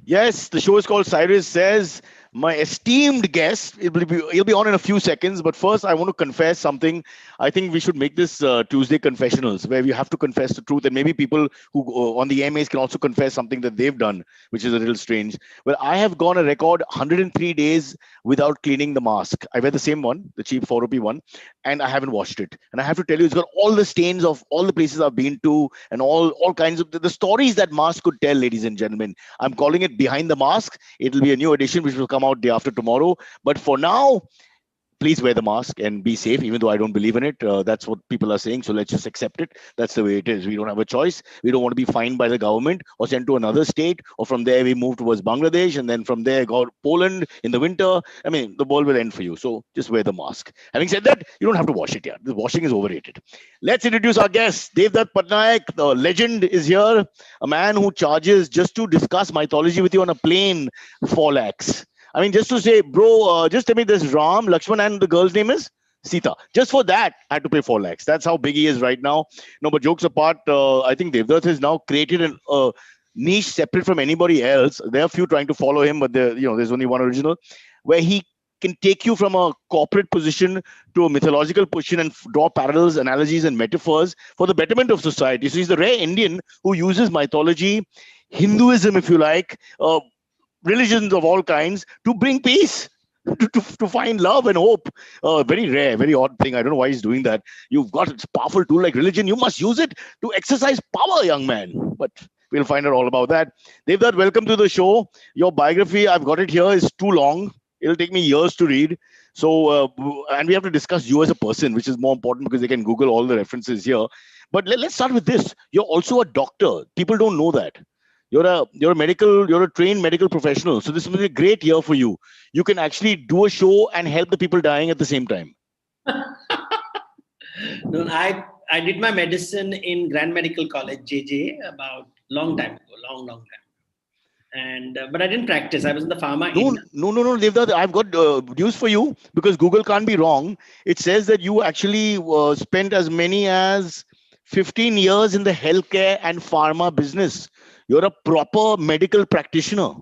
Yes, the show is called Cyrus Says. My esteemed guest, he'll be on in a few seconds, but first I want to confess something. I think we should make this Tuesday confessionals, where we have to confess the truth, and maybe people who on the AMAs can also confess something that they've done, which is a little strange. Well, I have gone a record 103 days without cleaning the mask. I wear the same one, the cheap 4 rupee one, and I haven't washed it. And I have to tell you, it's got all the stains of all the places I've been to, and all kinds of the stories that mask could tell, ladies and gentlemen. I'm calling it Behind the Mask. It'll be a new edition which will come out day after tomorrow. But for now, please wear the mask and be safe, even though I don't believe in it. That's what people are saying. So let's just accept it. That's the way it is. We don't have a choice. We don't want to be fined by the government or sent to another state. Or from there, we move towards Bangladesh. And then from there, go to Poland in the winter. I mean, the world will end for you. So just wear the mask. Having said that, you don't have to wash it yet. The washing is overrated. Let's introduce our guest. Devdutt Patnaik, the legend, is here. A man who charges just to discuss mythology with you on a plane 4 lakhs. I mean, just to say, bro, just tell me this Ram, Lakshman, and the girl's name is Sita. Just for that, I had to pay 4 lakhs. That's how big he is right now. No, but jokes apart, I think Devdutt has now created a niche separate from anybody else. There are a few trying to follow him, but there's only one original, where he can take you from a corporate position to a mythological position and draw parallels, analogies, and metaphors for the betterment of society. So he's the rare Indian who uses mythology, Hinduism, if you like, religions of all kinds to bring peace, to find love and hope. Very rare, very odd thing. I don't know why he's doing that. You've got a powerful tool like religion. You must use it to exercise power, young man. But we'll find out all about that. Devdutt, welcome to the show. Your biography, I've got it here, is too long. It'll take me years to read. So, and we have to discuss you as a person, which is more important because they can Google all the references here. But let's start with this. You're also a doctor. People don't know that. You're a trained medical professional. So this will be a great year for you. You can actually do a show and help the people dying at the same time. No, I did my medicine in Grand Medical College, JJ, about long time ago, long time. And but I didn't practice. I was in the pharma. No, Devdutt, I've got news for you because Google can't be wrong. It says that you actually spent as many as 15 years in the healthcare and pharma business. You're a proper medical practitioner.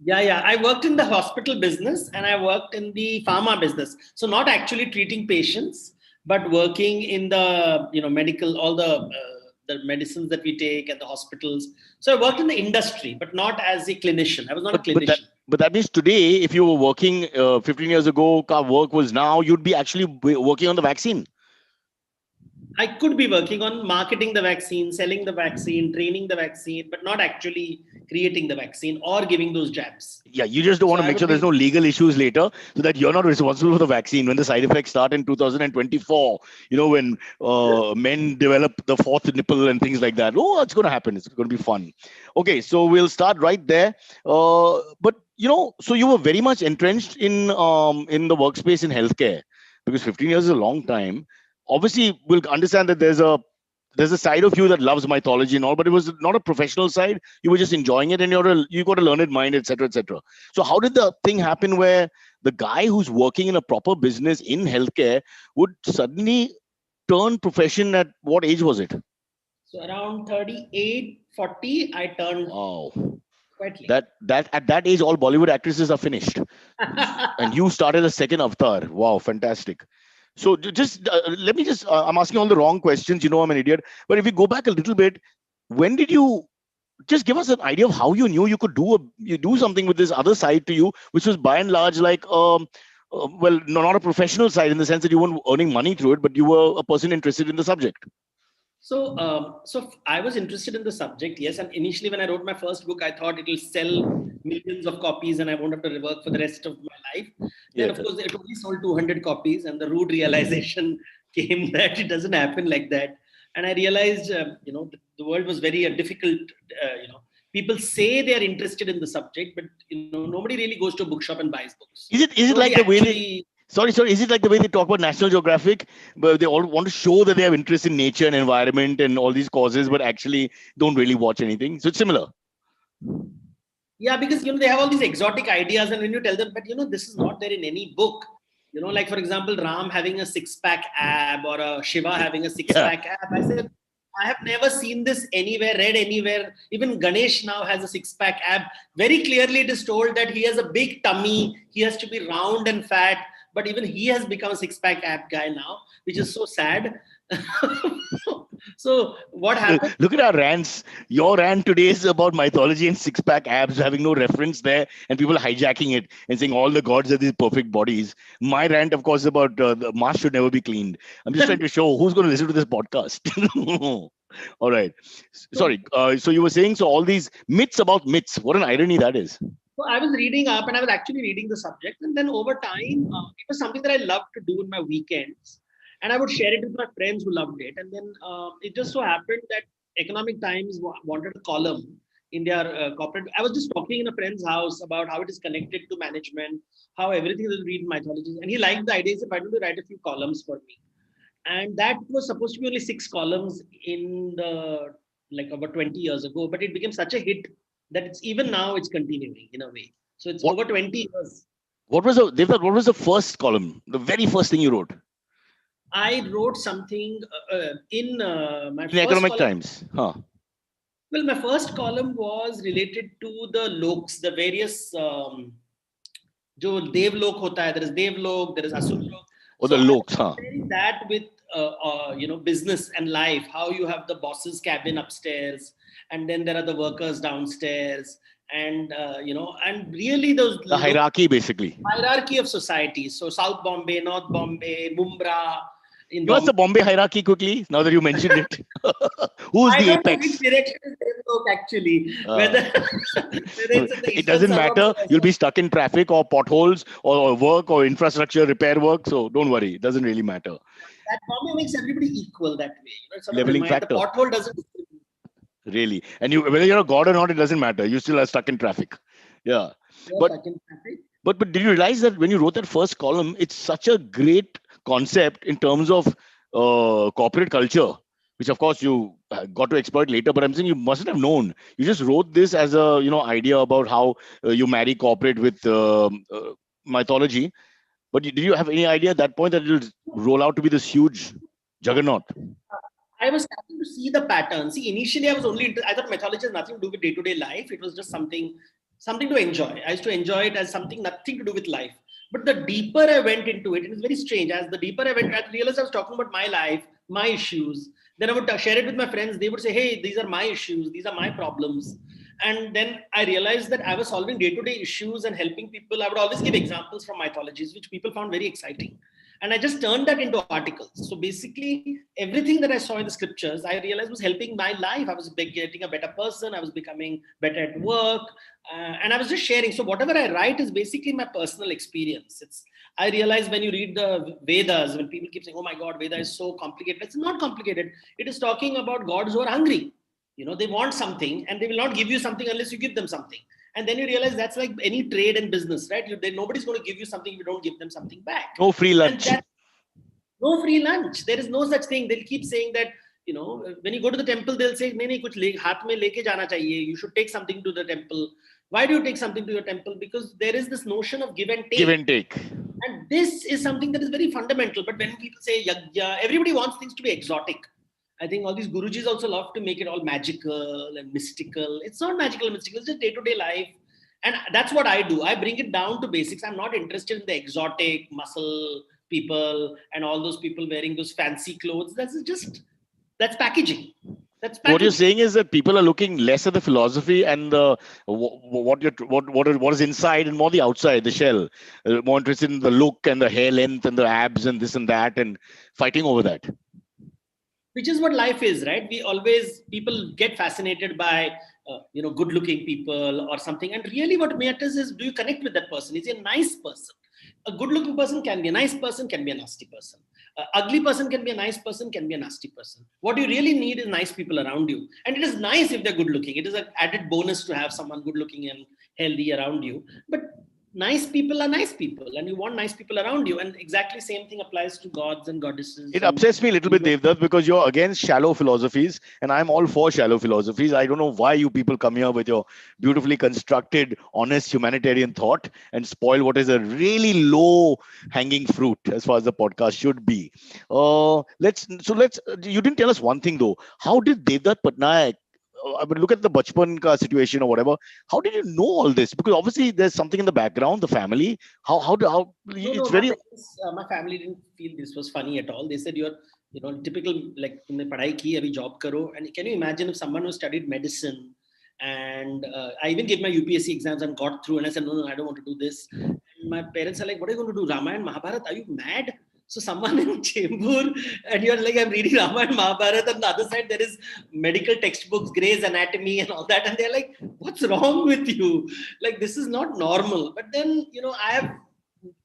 Yeah. I worked in the hospital business and I worked in the pharma business. So not actually treating patients, but working in the medical, all the medicines that we take at the hospitals. So I worked in the industry, but not as a clinician. I was not a clinician. But that means today, if you were working 15 years ago, work was now, you'd be actually working on the vaccine. I could be working on marketing the vaccine, selling the vaccine, training the vaccine, but not actually creating the vaccine or giving those jabs. Yeah, you just don't want to make sure there's no legal issues later so that you're not responsible for the vaccine when the side effects start in 2024, when men develop the fourth nipple and things like that. Oh, it's going to happen. It's going to be fun. Okay, so we'll start right there. But, so you were very much entrenched in the workspace in healthcare because 15 years is a long time. Obviously, we'll understand that there's a side of you that loves mythology and all, but it was not a professional side. You were just enjoying it, and you got a learned mind, etc., etc. So, how did the thing happen where the guy who's working in a proper business in healthcare would suddenly turn profession? At what age was it? So around 38, 40, I turned. Wow. Quite late. That at that age, all Bollywood actresses are finished, and you started a second avatar. Wow, fantastic. So just let me just, I'm asking all the wrong questions. I'm an idiot. But if we go back a little bit, when did you just give us an idea of how you knew you could do something with this other side to you, which was by and large like, well, not a professional side in the sense that you weren't earning money through it, but you were a person interested in the subject. So I was interested in the subject, yes. And initially, when I wrote my first book, I thought it will sell millions of copies and I won't have to work for the rest of my life. Then, of course, it only sold 200 copies, and the rude realization came that it doesn't happen like that. And I realized, the world was very difficult. People say they are interested in the subject, but nobody really goes to a bookshop and buys books. Is it like the way they? Sorry. Is it like the way they talk about National Geographic, where they all want to show that they have interest in nature and environment and all these causes, but actually don't really watch anything? So it's similar. Yeah, because they have all these exotic ideas, and when you tell them, but this is not there in any book. Like for example, Ram having a 6-pack ab or a Shiva having a 6-pack ab. I said, I have never seen this anywhere, read anywhere. Even Ganesh now has a six-pack ab. Very clearly it is told that he has a big tummy. He has to be round and fat. But even he has become a six-pack ab guy now, which is so sad. So what happened? Look at our rants. Your rant today is about mythology and six-pack abs, having no reference there, and people hijacking it and saying all the gods have these perfect bodies. My rant, of course, is about the mask should never be cleaned. I'm just trying to show who's going to listen to this podcast. All right. Sorry. So you were saying, so all these myths about myths. What an irony that is. So I was reading up, and I was actually reading the subject, and then over time, it was something that I loved to do in my weekends, and I would share it with my friends who loved it. And then it just so happened that Economic Times wanted a column in their corporate. I was just talking in a friend's house about how it is connected to management, how everything is read in mythology, and he liked the idea. He said, "Why don't you write a few columns for me?" And that was supposed to be only 6 columns in the like about 20 years ago, but it became such a hit that it's even now it's continuing in a way. So it's over 20 years. What was the first column? The very first thing you wrote? I wrote something in my in first Economic column. Times. Huh. Well, my first column was related to the loks, the various जो देवलोक होता है, there is devlok, there is asurlok. Or the loks, huh? That with business and life, how you have the boss's cabin upstairs, and then there are the workers downstairs, and and really the hierarchy, basically. Hierarchy of society. So South Bombay, North Bombay, Mumbai. What's the Bombay hierarchy quickly? Now that you mentioned it, who's the apex? Which direction is devlok actually? Whether it doesn't matter. You'll be stuck in traffic or potholes or work or infrastructure repair work. So don't worry. It doesn't really matter. That Bombay makes everybody equal that way. Leveling factor. The pothole doesn't. Really, and whether you're a god or not, it doesn't matter. You still are stuck in traffic. Yeah, but did you realize that when you wrote that first column, it's such a great concept in terms of corporate culture, which of course you got to exploit later. But I'm saying you mustn't have known. You just wrote this as a idea about how you marry corporate with mythology. But did you have any idea at that point that it'll roll out to be this huge juggernaut? I was starting to see the pattern. See, initially I thought mythology has nothing to do with day-to-day life. It was just something to enjoy. I used to enjoy it as something nothing to do with life. But the deeper I went into it, it was very strange. As the deeper I went, I realized I was talking about my life, my issues. Then I would share it with my friends. They would say, "Hey, these are my issues. These are my problems." And then I realized that I was solving day-to-day issues and helping people. I would always give examples from mythologies, which people found very exciting. And I just turned that into articles. So basically, everything that I saw in the scriptures, I realized was helping my life. I was getting a better person. I was becoming better at work. And I was just sharing. So whatever I write is basically my personal experience. I realize when you read the Vedas, when people keep saying, "Oh my God, Veda is so complicated." It's not complicated. It is talking about gods who are hungry. They want something and they will not give you something unless you give them something. And then you realize that's like any trade and business, right? Nobody's going to give you something if you don't give them something back. No free lunch. No free lunch. There is no such thing. They'll keep saying that, when you go to the temple, they'll say, "Nahi, kuch haath mein leke jana chahiye. You should take something to the temple." Why do you take something to your temple? Because there is this notion of give and take. Give and take. And this is something that is very fundamental. But when people say yajna, everybody wants things to be exotic. I think all these gurujis also love to make it all magical and mystical. It's not magical and mystical. It's just day-to-day life. And that's what I do. I bring it down to basics. I'm not interested in the exotic muscle people and all those people wearing those fancy clothes. That's packaging. What you're saying is that people are looking less at the philosophy and what is inside and more the outside, the shell. More interested in the look and the hair length and the abs and this and that and fighting over that. Which is what life is, right? People get fascinated by, good-looking people or something. And really what matters is, do you connect with that person? Is he a nice person? A good-looking person can be a nice person, can be a nasty person. An ugly person can be a nice person, can be a nasty person. What you really need is nice people around you. And it is nice if they're good-looking. It is an added bonus to have someone good-looking and healthy around you. But nice people are nice people, and you want nice people around you. And exactly same thing applies to gods and goddesses. It And upsets me a little bit, Devdutt, because you're against shallow philosophies, and I'm all for shallow philosophies. I don't know why you people come here with your beautifully constructed, honest humanitarian thought and spoil what is a really low-hanging fruit as far as the podcast should be. Let's. You didn't tell us one thing though. How did Devdutt Patnaik? I mean, look at the Bachpan ka situation or whatever. How did you know all this? Because obviously there's something in the background, the family. How no, it's very. my family didn't feel this was funny at all. They said you're, typical, like तुमने पढ़ाई की अभी job करो. And can you imagine if someone who studied medicine, and I even gave my UPSC exams and got through, and I said no, I don't want to do this. And my parents are like, what are you going to do? Ramayana, Mahabharata? Are you mad? So someone in Chembur, and you're like, I'm reading Ramayana, Mahabharata, on the other side there is medical textbooks, Grey's Anatomy and all that, and they're like, what's wrong with you? Like, this is not normal. But then, I have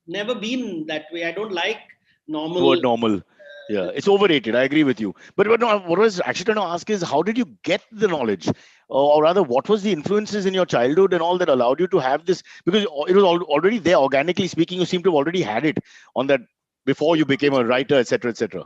never been that way. I don't like normal. Word normal. Yeah, it's overrated. I agree with you. But no, what I was actually trying to ask is, how did you get the knowledge? Or rather, what was the influences in your childhood and all that allowed you to have this? Because it was already there, organically speaking. You seem to have already had it on that before you became a writer, etc., etc.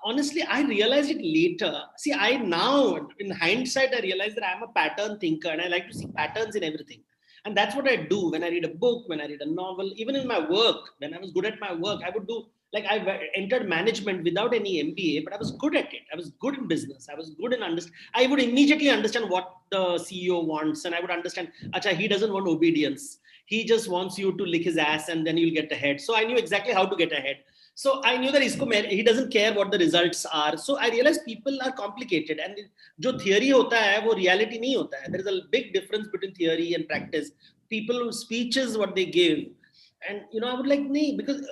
Honestly, I realized it later. See, I now, in hindsight, I realize that I'm a pattern thinker and I like to see patterns in everything. And that's what I do when I read a book, when I read a novel, even in my work. When I was good at my work, I would do, like, I entered management without any MBA, but I was good at it. I was good in business. I was good in understand. I would immediately understand what the CEO wants, and I would understand, acha, he doesn't want obedience. He just wants you to lick his ass and then you'll get ahead. So I knew exactly how to get ahead. So I knew that he doesn't care what the results are. So I realized people are complicated, and जो theory होता है वो reality नहीं होता है. There is a big difference between theory and practice. People speeches what they give, and I would like because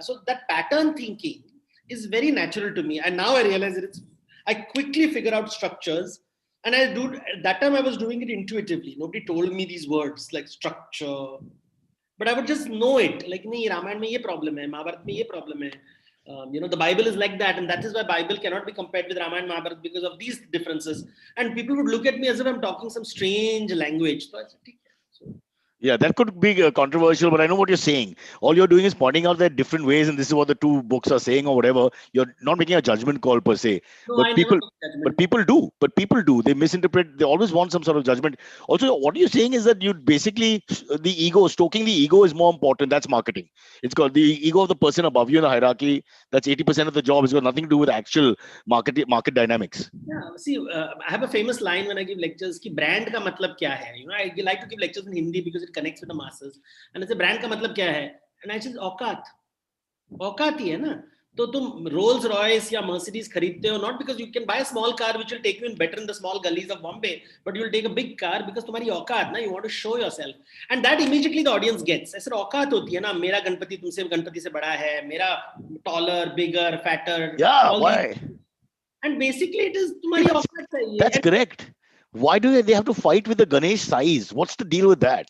so that pattern thinking is very natural to me. And now I realize that I quickly figure out structures, and I do. At that time I was doing it intuitively. Nobody told me these words like structure. But I would just know it. Like, nahi, Ramayana mein ye problem hai, Mahabharata mein ye problem hai. The Bible is like that, and that is why Bible cannot be compared with Ramayana, Mahabharata because of these differences. And people would look at me as if I'm talking some strange language. So I said, yeah, that could be controversial, but I know what you're saying. All you're doing is pointing out that different ways, and this is what the two books are saying, or whatever. You're not making a judgment call per se, no, but people do. But people do. They misinterpret. They always want some sort of judgment. Also, what you're saying is that you basically stoking the ego is more important. That's marketing. It's called the ego of the person above you in the hierarchy. That's 80% of the job. It's got nothing to do with actual market dynamics. Yeah, see, I have a famous line when I give lectures. Ki brand ka matlab kya hai? I like to give lectures in Hindi because it connects with the masses. And I say, brand ka matlab kya hai? And I say, औकात. औकात ही है ना. तो तुम Rolls Royce या Mercedes खरीदते हो not because you can buy a small car which will take you in better in the small gullies of Bombay, but you will take a big car because तुम्हारी औकात ना, you want to show yourself, and that immediately the audience gets. ऐसे औकात होती है ना, मेरा गणपति तुमसे गणपति से बड़ा है, मेरा taller, bigger, fatter. Yeah, why? And basically it is तुम्हारी औकात चाहिए. That's correct. Why do they have to fight with the Ganesh size? What's the deal with that?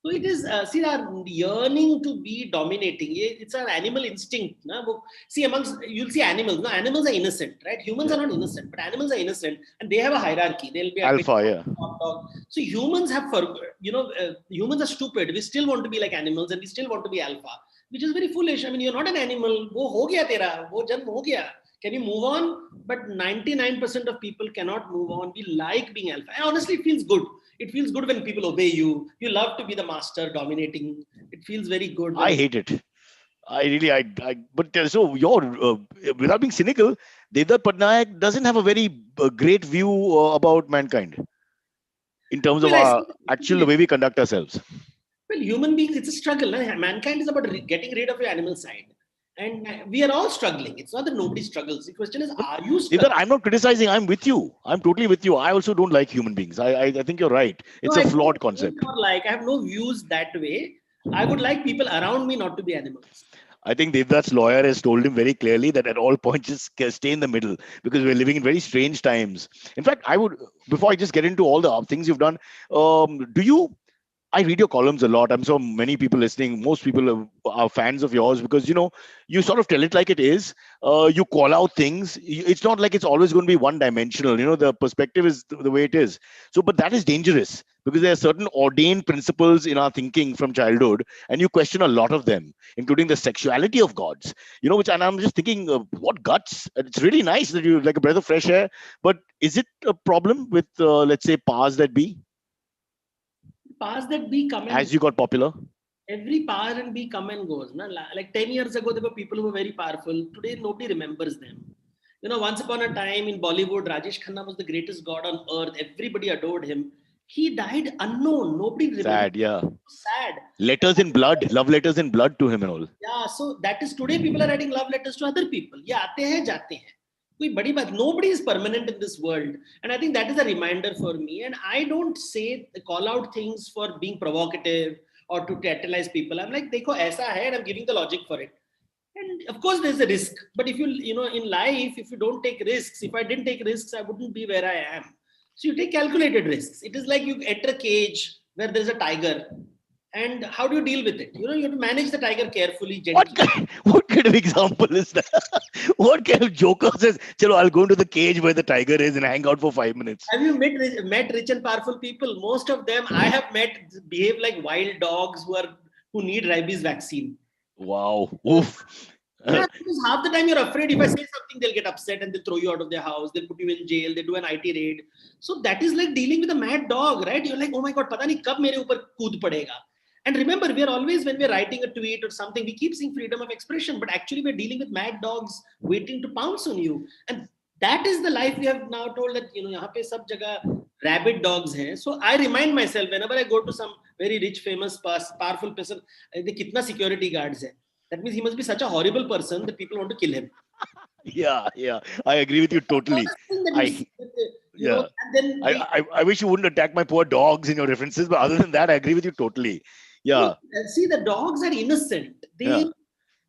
So it is, see, our yearning to be dominating. It's an animal instinct. Na? See, you'll see animals. No, animals are innocent, right? Humans are not innocent, but animals are innocent, and they have a hierarchy. They'll be alpha, yeah. Dog. So humans have, humans are stupid. We still want to be like animals, and we still want to be alpha, which is very foolish. I mean, you're not an animal. वो हो गया तेरा, वो जन्म हो गया. Can you move on? But 99% of people cannot move on. We like being alpha. And honestly, it feels good. It feels good when people obey you. You love to be the master dominating. It feels very good. I hate it. But so without being cynical, Devdutt Patnaik doesn't have a very great view about mankind in terms of the way we conduct ourselves. Well, human beings, it's a struggle. Mankind is about getting rid of your animal side. And we are all struggling. It's not that nobody struggles. The question is, are you struggling? I'm not criticizing. I'm with you. I'm totally with you. I also don't like human beings. I think you're right. It's a flawed concept. I have no views that way. I would like people around me not to be animals. I think Devdutt's lawyer has told him very clearly that at all points just stay in the middle, because we're living in very strange times. In fact, before I just get into all the things you've done, I read your columns a lot. I'm so many people listening. Most people are fans of yours because you sort of tell it like it is. You call out things. It's not like it's always going to be one dimensional. The perspective is the way it is. So, but that is dangerous because there are certain ordained principles in our thinking from childhood, and you question a lot of them, including the sexuality of gods. Which, and I'm just thinking, what guts? It's really nice that you like a breath of fresh air. But is it a problem with, let's say, powers that be? Powers that be come and As you got popular? every power and be come and goes. No? Like 10 years ago, there were people who were very powerful. Today, nobody remembers them. Once upon a time in Bollywood, Rajesh Khanna was the greatest god on earth. Everybody adored him. He died unknown. Nobody remembers. Sad, yeah. Sad. Letters in blood, love letters in blood to him and all. Yeah, so that is today people are writing love letters to other people. Yeah, आते हैं जाते हैं. कोई बड़ी बात. Nobody is permanent in this world, and I think that is a reminder for me. And I don't call out things for being provocative or to tantalize people. I'm like, देखो ऐसा है, and I'm giving the logic for it. And of course, there's a risk. But if in life, if you don't take risks, if I didn't take risks, I wouldn't be where I am. So you take calculated risks. It is like you enter a cage where there's a tiger. And how do you deal with it? You have to manage the tiger carefully, gently. What kind of example is that? What kind of joker says, "Chalo, I'll go into the cage where the tiger is and hang out for 5 minutes"? Have you met rich and powerful people? Most of them I have met behave like wild dogs who need rabies vaccine. Wow. Oof. Yeah, because half the time you're afraid if I say something, they'll get upset and they'll throw you out of their house. They'll put you in jail. They do an IT raid. So that is like dealing with a mad dog, right? You're like, oh my God, pata nahi kab mere upar kood padega. And remember, we are always, when we're writing a tweet or something, we keep saying freedom of expression, but actually we're dealing with mad dogs waiting to pounce on you. And that is the life we have now told that, yahan pe sab jagah rabid dogs hain. So I remind myself, whenever I go to some very rich, famous, powerful person, kitna security guards hai. That means he must be such a horrible person that people want to kill him. Yeah. I agree with you totally. I wish you wouldn't attack my poor dogs in your references, but other than that, I agree with you totally. Yeah. See, the dogs are innocent. They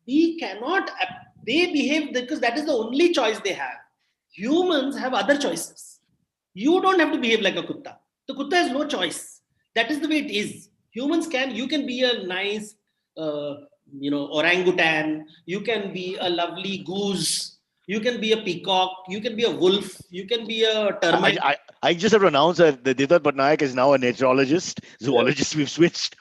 behave because that is the only choice they have. Humans have other choices. You don't have to behave like a kutta. The kutta has no choice. That is the way it is. You can be a nice, orangutan. You can be a lovely goose. You can be a peacock. You can be a wolf. You can be a termite. I just have to announce that Devdutt Patnaik is now a naturologist, zoologist. Yeah. We've switched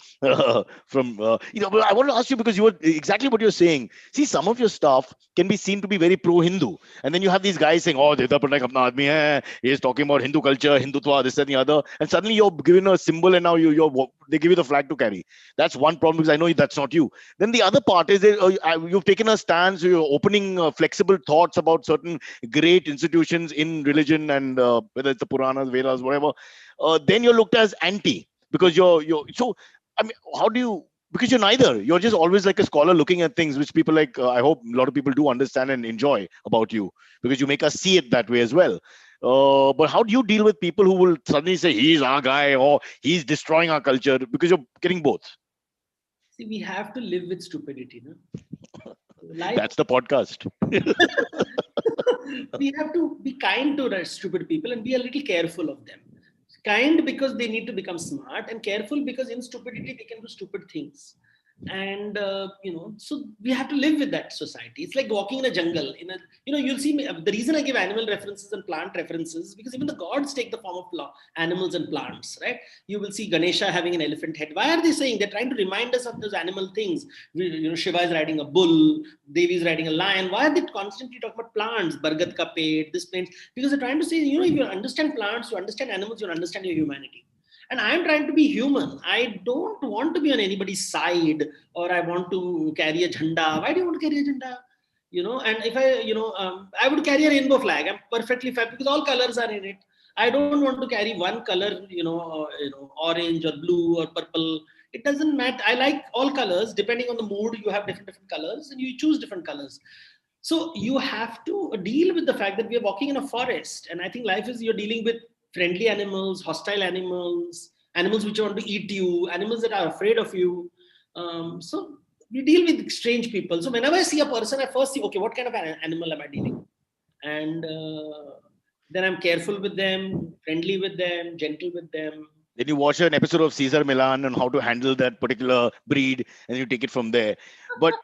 from, but I want to ask you because you were exactly what you're saying. See, some of your stuff can be seen to be very pro-Hindu. And then you have these guys saying, oh, Devdutt Patnaik apna aadmi hai. He is talking about Hindu culture, Hindutva, this and the other. And suddenly you're given a symbol and now they give you the flag to carry. That's one problem because I know that's not you. Then the other part is you've taken a stance, you're opening flexible thoughts about certain great institutions in religion and whether it's the Puranas, Vedas, whatever. Then you're looked as anti because you're so. I mean, how do you? Because you're neither. You're just always like a scholar looking at things which people like. I hope a lot of people do understand and enjoy about you because you make us see it that way as well. But how do you deal with people who will suddenly say he's our guy or he's destroying our culture because you're getting both? See, we have to live with stupidity, no? That's the podcast. We have to be kind to stupid people and be a little careful of them. Kind because they need to become smart, and careful because in stupidity they can do stupid things. And so we have to live with that society. It's like walking in a jungle. You'll see me, the reason I give animal references and plant references because even the gods take the form of animals and plants, right? You will see Ganesha having an elephant head. Why are they saying? They're trying to remind us of those animal things. Shiva is riding a bull, Devi is riding a lion. Why are they constantly talking about plants? Bargat ka pet, this plant? Because they're trying to say, if you understand plants, you understand animals, you understand your humanity. And I'm trying to be human. I don't want to be on anybody's side or I want to carry a jhanda. Why do you want to carry a jhanda? And if I would carry a rainbow flag. I'm perfectly fine because all colors are in it. I don't want to carry one color, orange or blue or purple. It doesn't matter. I like all colors. Depending on the mood, you have different colors and you choose different colors. So you have to deal with the fact that we are walking in a forest. And I think life is you're dealing with friendly animals, hostile animals, animals which want to eat you, animals that are afraid of you. So we deal with strange people. So whenever I see a person, I first see, okay, what kind of animal am I dealing with? And then I'm careful with them, friendly with them, gentle with them. Then you watch an episode of Caesar Milan and how to handle that particular breed, and you take it from there. But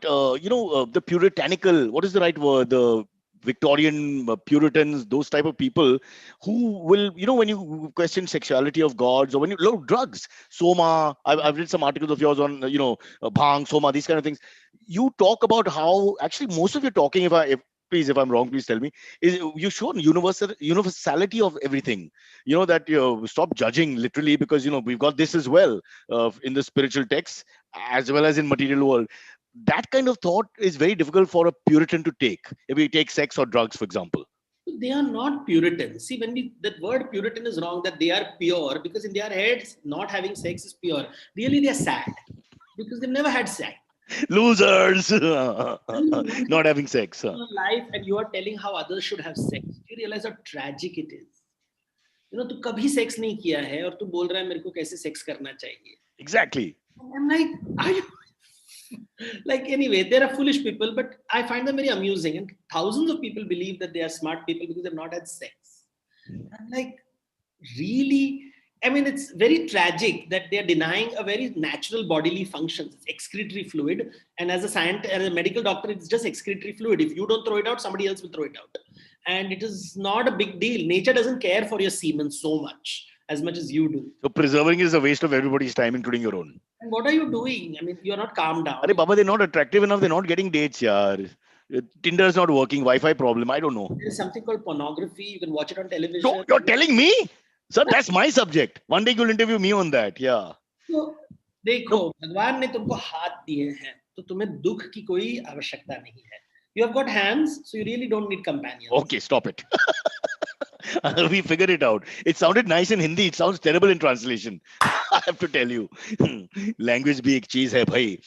the puritanical, what is the right word? The Victorian Puritans, those type of people who will, when you question sexuality of gods, or when you look drugs, Soma, I've read some articles of yours on, Bhang, Soma, these kind of things. You talk about how actually most of your talking, please, if I'm wrong, please tell me, is you show universality of everything. That stop judging literally, because we've got this as well in the spiritual texts as well as in material world. That kind of thought is very difficult for a Puritan to take. If we take sex or drugs, for example. They are not Puritans. See, that word Puritan is wrong, that they are pure, because in their heads, not having sex is pure. Really, they are sad because they've never had sex. Losers. Once Not having sex. your life and you are telling how others should have sex, you realize how tragic it is. तू कभी sex नहीं किया है और तू बोल रहा है मेरे को कैसे सेक्स करना चाहिए. Exactly. I'm like, are you like, anyway, there are foolish people, but I find them very amusing, and thousands of people believe that they are smart people because they've not had sex. I'm like, really? I mean, it's very tragic that they're denying a very natural bodily functions. It's excretory fluid, and as a scientist, as a medical doctor, it's just excretory fluid. If you don't throw it out, somebody else will throw it out, and it is not a big deal. Nature doesn't care for your semen so much as you do. So preserving is a waste of everybody's time, including your own. And what are you doing? I mean, you're not calmed down. Arey Baba, they're not attractive enough. They're not getting dates, yaar. Tinder is not working. Wi-Fi problem. I don't know. There's something called pornography. You can watch it on television. So you're telling me? Sir, that's my subject. One day you'll interview me on that. Yeah. So, देखो, भगवान ने तुमको हाथ दिए हैं, तो तुम्हें दुख की कोई आवश्यकता नहीं है. You have got hands, so you really don't need companions. Okay, stop it. We figured it out. It sounded nice in Hindi. It sounds terrible in translation. I have to tell you. Language bhi ek cheez hai, bhai.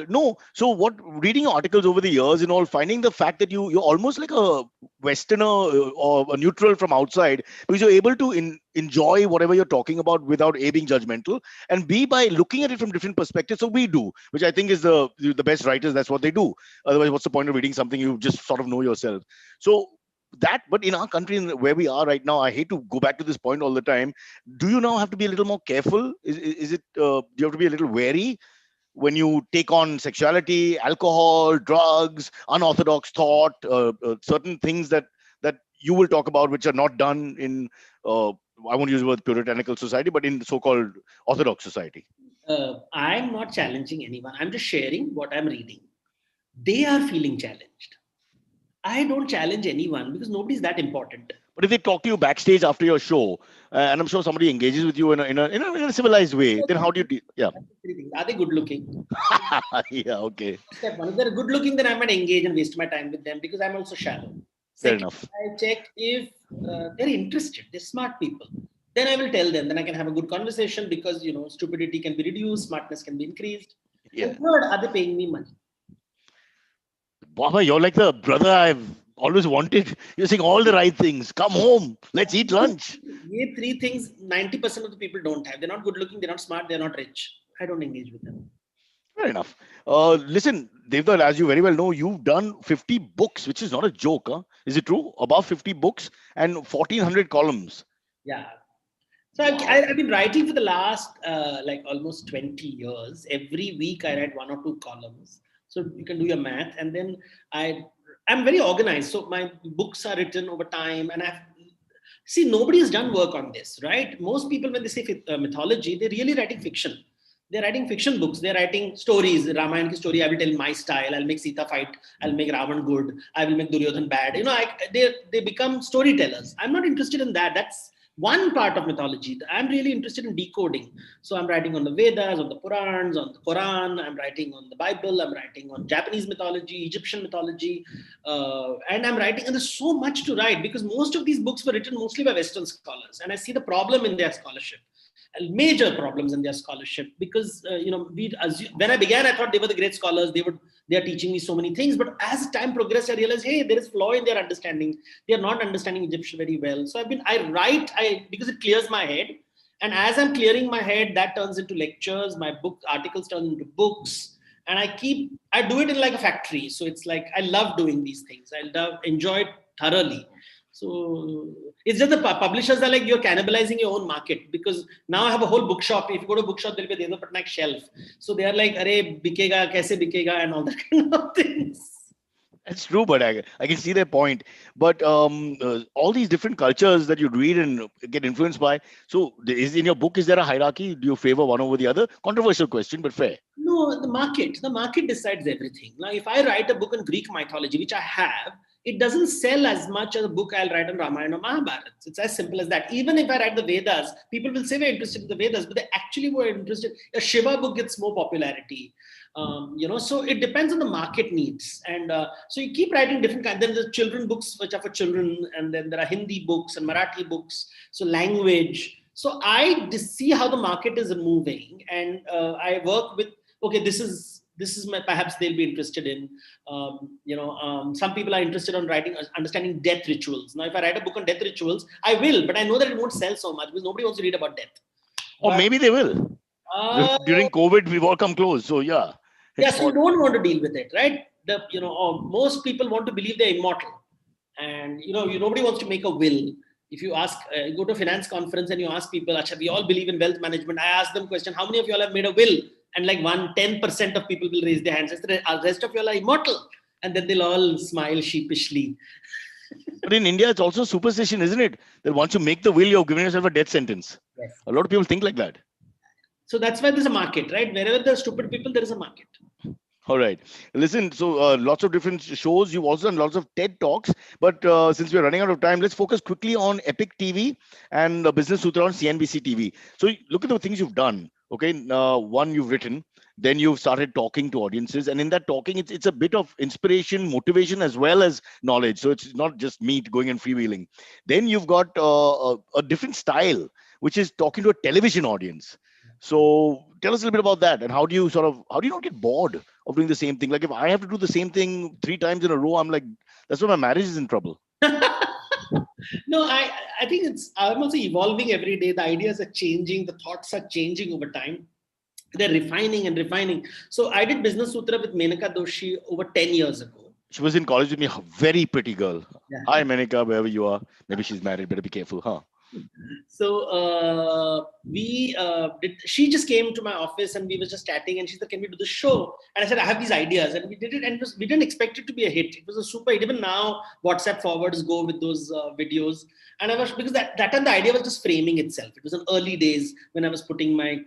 No. So what, reading your articles over the years and all, finding the fact that you're almost like a Westerner or a neutral from outside, because you're able to enjoy whatever you're talking about without A, being judgmental, and B, by looking at it from different perspectives. So we do, which I think is the best writers. That's what they do. Otherwise, what's the point of reading something you just sort of know yourself? So but in our country, where we are right now, I hate to go back to this point all the time. Do you now have to be a little more careful? Is it do you have to be a little wary when you take on sexuality, alcohol, drugs, unorthodox thought, certain things that you will talk about which are not done in I won't use the word puritanical society, but in so-called orthodox society? I'm not challenging anyone. I'm just sharing what I'm reading. They are feeling challenged. I don't challenge anyone because nobody's that important. But if they talk to you backstage after your show, and I'm sure somebody engages with you in a civilized way, then how do you? Yeah. Are they good looking? Yeah. Okay. Step one: if they're good looking, then I might engage and waste my time with them because I'm also shallow. Fair enough. I check if they're interested. They're smart people. Then I will tell them. Then I can have a good conversation because stupidity can be reduced, smartness can be increased. Yeah. And third, are they paying me money? Baba, you're like the brother I've always wanted. You're saying all the right things. Come home. Let's eat lunch. These three things 90% of the people don't have. They're not good looking. They're not smart. They're not rich. I don't engage with them. Fair enough. Listen, Devdutt, as you very well know, you've done 50 books, which is not a joke. Huh? Is it true? Above 50 books and 1,400 columns. Yeah. So I've been writing for the last almost 20 years. Every week I write 1 or 2 columns. So you can do your math. And then I'm very organized. So my books are written over time. And nobody has done work on this, right? Most people, when they say mythology, they're really writing fiction. They're writing fiction books. They're writing stories. Ramayana story, I will tell in my style. I'll make Sita fight. I'll make Ravan good. I will make Duryodhan bad. They become storytellers. I'm not interested in that. That's one part of mythology. I'm really interested in decoding. So I'm writing on the Vedas, on the Purans, on the Quran. I'm writing on the Bible. I'm writing on Japanese mythology, Egyptian mythology. And I'm writing, and there's so much to write because most of these books were written mostly by Western scholars. And I see the problem in their scholarship. Major problems in their scholarship because when I began, I thought they were the great scholars. They are teaching me so many things. But as time progressed, I realized, hey, there is flaw in their understanding. They are not understanding Egyptian very well. So I write because it clears my head. And as I'm clearing my head, that turns into lectures. My book articles turn into books. And I do it in like a factory. So it's like, I love doing these things. Enjoy it thoroughly. So It's just the publishers are like, you're cannibalizing your own market, because now I have a whole bookshop. If you go to a bookshop, there'll be a Devendra Patnaik shelf. So they are like, "Arey, bikega, kaise bikega," and all that kind of things. It's true, but I can see their point. But all these different cultures that you read and get influenced by. So, is in your book, is there a hierarchy? Do you favor one over the other? Controversial question, but fair. No, the market decides everything. Now, if I write a book on Greek mythology, which I have, it doesn't sell as much as a book I'll write on Ramayana or Mahabharata. It's as simple as that. Even if I write the Vedas, people will say we're interested in the Vedas, but they actually were interested. A Shiva book gets more popularity. So it depends on the market needs. And so you keep writing different kinds. Then there's children books, which are for children. And then there are Hindi books and Marathi books. So language. So I see how the market is moving. And I work with, okay, this is perhaps they'll be interested in. Some people are interested on understanding death rituals. Now, if I write a book on death rituals, I will, but I know that it won't sell so much because nobody wants to read about death. Or maybe they will. During COVID, we've all come close. So yeah. Yes, you don't want to deal with it, right? Most people want to believe they're immortal, and nobody wants to make a will. If you ask, you go to a finance conference and you ask people, "Acha, we all believe in wealth management." I ask them question, "How many of you all have made a will?" And like 10% of people will raise their hands. The rest of you all are immortal, and then they'll all smile sheepishly. But in India, it's also superstition, isn't it? That once you make the will, you're giving yourself a death sentence. Yes. A lot of people think like that. So that's why there's a market, right? Wherever there are stupid people, there is a market. All right. Listen, so lots of different shows. You've also done lots of TED Talks. But since we're running out of time, let's focus quickly on Epic TV and Business Sutra on CNBC TV. So look at the things you've done. Okay, one, you've written, then you've started talking to audiences, and in that talking, it's a bit of inspiration, motivation, as well as knowledge. So it's not just me going and freewheeling. Then you've got a different style, which is talking to a television audience. So tell us a little bit about that, and how do you not get bored of doing the same thing? Like if I have to do the same thing 3 times in a row, I'm like, that's why my marriage is in trouble. No, I think I'm also evolving every day. The ideas are changing. The thoughts are changing over time. They're refining and refining. So I did Business Sutra with Menaka Doshi over 10 years ago. She was in college with me, a very pretty girl. Yeah. Hi, Menaka, wherever you are. Maybe she's married. Better be careful, huh? So she just came to my office and we were just chatting, and she said, "Can we do the show?" And I said, "I have these ideas," and we did it, and we didn't expect it to be a hit. It was a super hit. Even now, WhatsApp forwards go with those videos. And because that time the idea was just framing itself. It was in early days when I was putting my.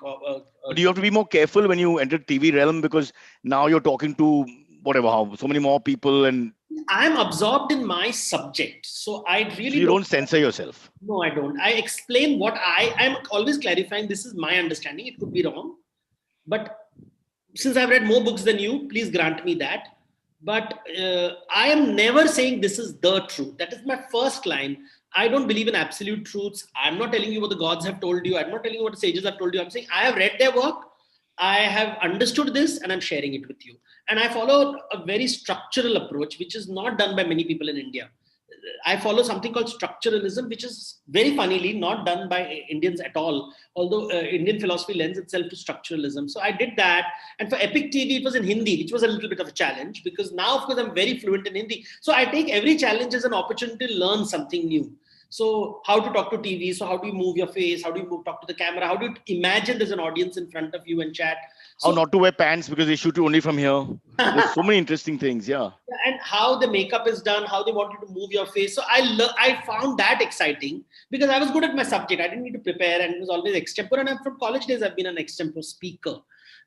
Do you have to be more careful when you enter TV realm, because now you're talking to so many more people, and I'm absorbed in my subject, so I really. So you don't censor yourself. No, I don't. I explain what I'm always clarifying. This is my understanding. It could be wrong, but since I've read more books than you, please grant me that. But I am never saying this is the truth. That is my first line. I don't believe in absolute truths. I'm not telling you what the gods have told you. I'm not telling you what the sages have told you. I'm saying I have read their work. I have understood this and I'm sharing it with you. And I follow a very structural approach, which is not done by many people in India. I follow something called structuralism, which is very funnily not done by Indians at all, although Indian philosophy lends itself to structuralism. So I did that. And for Epic TV, it was in Hindi, which was a little bit of a challenge because now, of course, I'm very fluent in Hindi. So I take every challenge as an opportunity to learn something new. So how to talk to TV? So how do you move your face? How do you talk to the camera? How do you imagine there's an audience in front of you and chat? So, how not to wear pants because they shoot you only from here. There's so many interesting things, yeah. And how the makeup is done, how they want you to move your face. So I found that exciting because I was good at my subject. I didn't need to prepare and it was always extempore. And from college days, I've been an extempore speaker.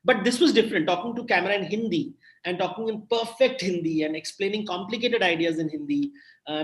But this was different, talking to camera in Hindi and talking in perfect Hindi and explaining complicated ideas in Hindi,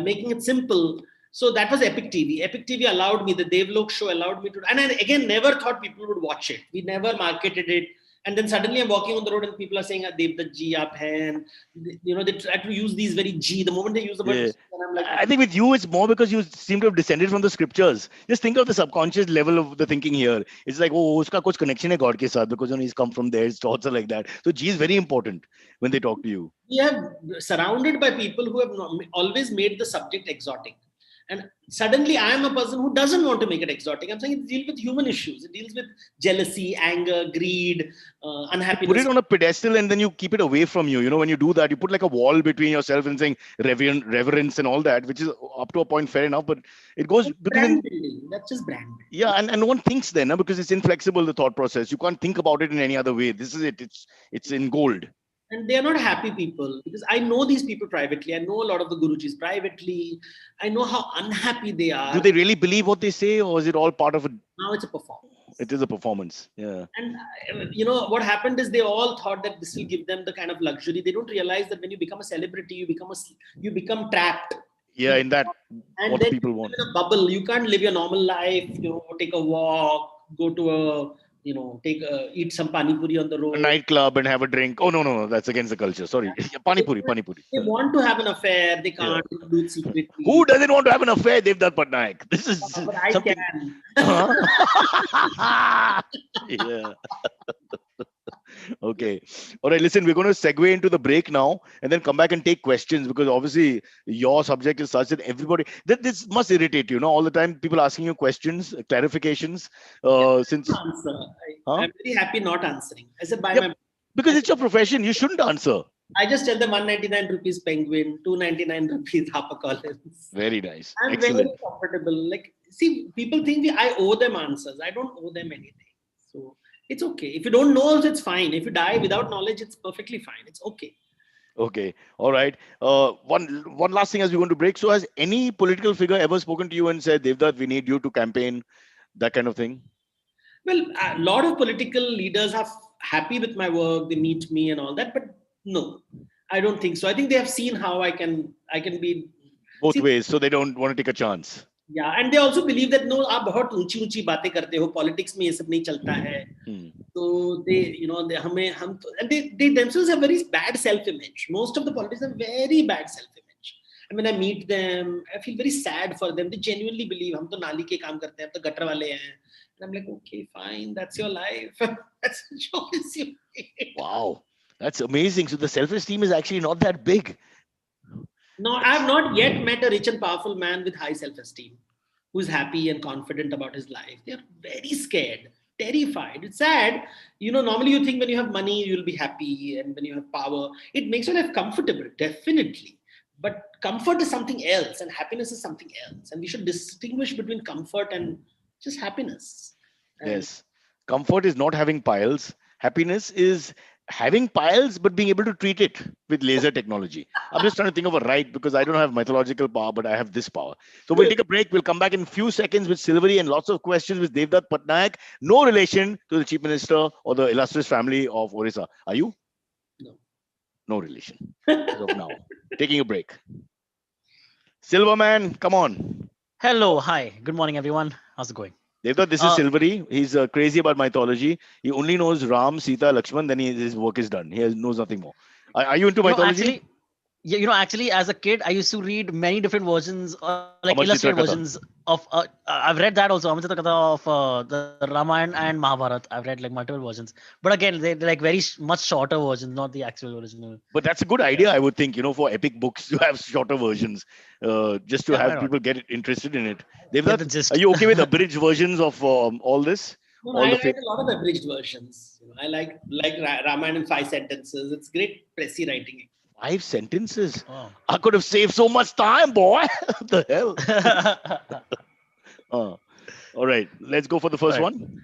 making it simple. So that was Epic TV. Epic TV allowed me, the Devlok show allowed me to, and I again never thought people would watch it. We never marketed it. And then suddenly I'm walking on the road and people are saying, Devdutt ji, aap hain. They try to use these very G. The moment they use the word, yeah. I'm like, I think with you, it's more because you seem to have descended from the scriptures. Just think of the subconscious level of the thinking here. It's like, oh, uska kuch connection hai God ke saath because he's come from there. His thoughts are like that. So G is very important when they talk to you. We have surrounded by people who have always made the subject exotic. And suddenly I am a person who doesn't want to make it exotic. I'm saying it deals with human issues. It deals with jealousy, anger, greed, Put unhappiness. it on a pedestal and then you keep it away from you. When you do that, you put like a wall between yourself and saying reverence and all that, which is up to a point fair enough. But it goes It's because brand building. That's just brand building. yeah, and no one thinks then, because it's inflexible, the thought process. You can't think about it in any other way. This is it. It's in gold. And they are not happy people, because I know these people privately. I know a lot of the Gurujis privately. I know how unhappy they are. Do they really believe what they say, or is it all part of a? Now it's a performance. It is a performance. Yeah. And what happened is they all thought that this will give them the kind of luxury. They don't realize that when you become a celebrity, you become trapped. Yeah, in that And what then people you want. live in a bubble. You can't live your normal life. Take a walk, go to a eat some pani puri on the road. A nightclub and have a drink. Oh no, that's against the culture. Sorry, pani puri. They want to have an affair. They can't do it secretly. Who doesn't want to have an affair? Devdutt Patnaik. This is But I something. can. Yeah. Okay. All right. Listen, we're going to segue into the break now and then come back and take questions, because obviously your subject is such that everybody this must irritate you. All the time people asking you questions, clarifications. Since Answer. I'm very happy not answering. I said, because it's your profession, you shouldn't answer. I just tell them 199 rupees Penguin, 299 rupees HarperCollins. Very nice. I'm Excellent. very comfortable. See, people think I owe them answers. I don't owe them anything. So it's okay. If you don't know, it's fine. If you die without knowledge, it's perfectly fine. It's okay. Okay. All right. One last thing as we go to break. So has any political figure ever spoken to you and said, Devdutt, we need you to campaign, that kind of thing? Well, a lot of political leaders are happy with my work. They meet me and all that, but no, I don't think so. I think they have seen how I can be both ways, so they don't want to take a chance. Yeah, and they also believe that no, आप बहुत ऊंची बातें करते हो, politics में ये सब नहीं चलता है. So they themselves have very bad self-image. Most of the politicians have very bad self-image. And when I meet them, I feel very sad for them. They genuinely believe हम तो नाली के काम करते हैं, हम तो गटर वाले हैं. And I'm like, okay, fine, that's your life. That's the choice you made. Wow, that's amazing. So the self-esteem is actually not that big. No, I have not yet met a rich and powerful man with high self-esteem who is happy and confident about his life. They're very scared, terrified. It's sad. Normally you think when you have money, you'll be happy, and when you have power, it makes your life comfortable, definitely. But comfort is something else, and happiness is something else. And we should distinguish between comfort and just happiness. Yes. Comfort is not having piles. Happiness is having piles, but being able to treat it with laser technology. I'm just trying to think of a right, because I don't have mythological power, but I have this power. So we'll take a break. We'll come back in a few seconds with Silvery and lots of questions with Devdutt Patnaik. No relation to the Chief Minister or the illustrious family of Orissa. Are you? No. No relation. As of now. Taking a break. Silverman, come on. Hello. Hi. Good morning, everyone. How's it going? Devdutt, this is Silvery. He's crazy about mythology. He only knows Ram, Sita, Lakshman, then his work is done. He knows nothing more. Are you into mythology? Actually, as a kid, I used to read many different versions, like illustrated versions of. I've read that also. Amar Chitra Katha of the Ramayana and Mahabharata. I've read like multiple versions, but again, they're like very much shorter versions, not the actual original. But that's a good idea, I would think. For epic books to have shorter versions, just to have people get interested in it. Devdutt, are you okay with abridged versions of all this? No, I like a lot of abridged versions. I like Ramayana in 5 sentences. It's great pressy writing. 5 sentences? Oh. I could have saved so much time, boy. What the hell? All right, let's go for the first one.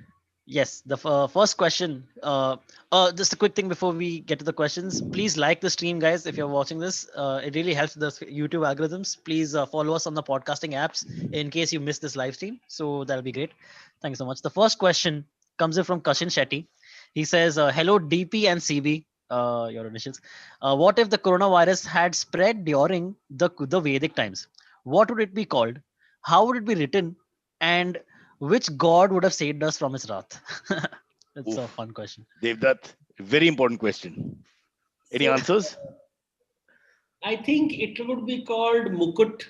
Yes, the first question. Just a quick thing before we get to the questions. Please like the stream, guys. If you're watching this, it really helps the YouTube algorithms. Please follow us on the podcasting apps in case you missed this live stream. So that'll be great. Thank you so much. The first question comes in from Kashin Shetty. He says, "Hello, DP and CB." Your initials. What if the coronavirus had spread during the Vedic times? What would it be called? How would it be written? And which god would have saved us from his wrath? That's a fun question. Devdutt, very important question. Any answers? I think it would be called Mukut,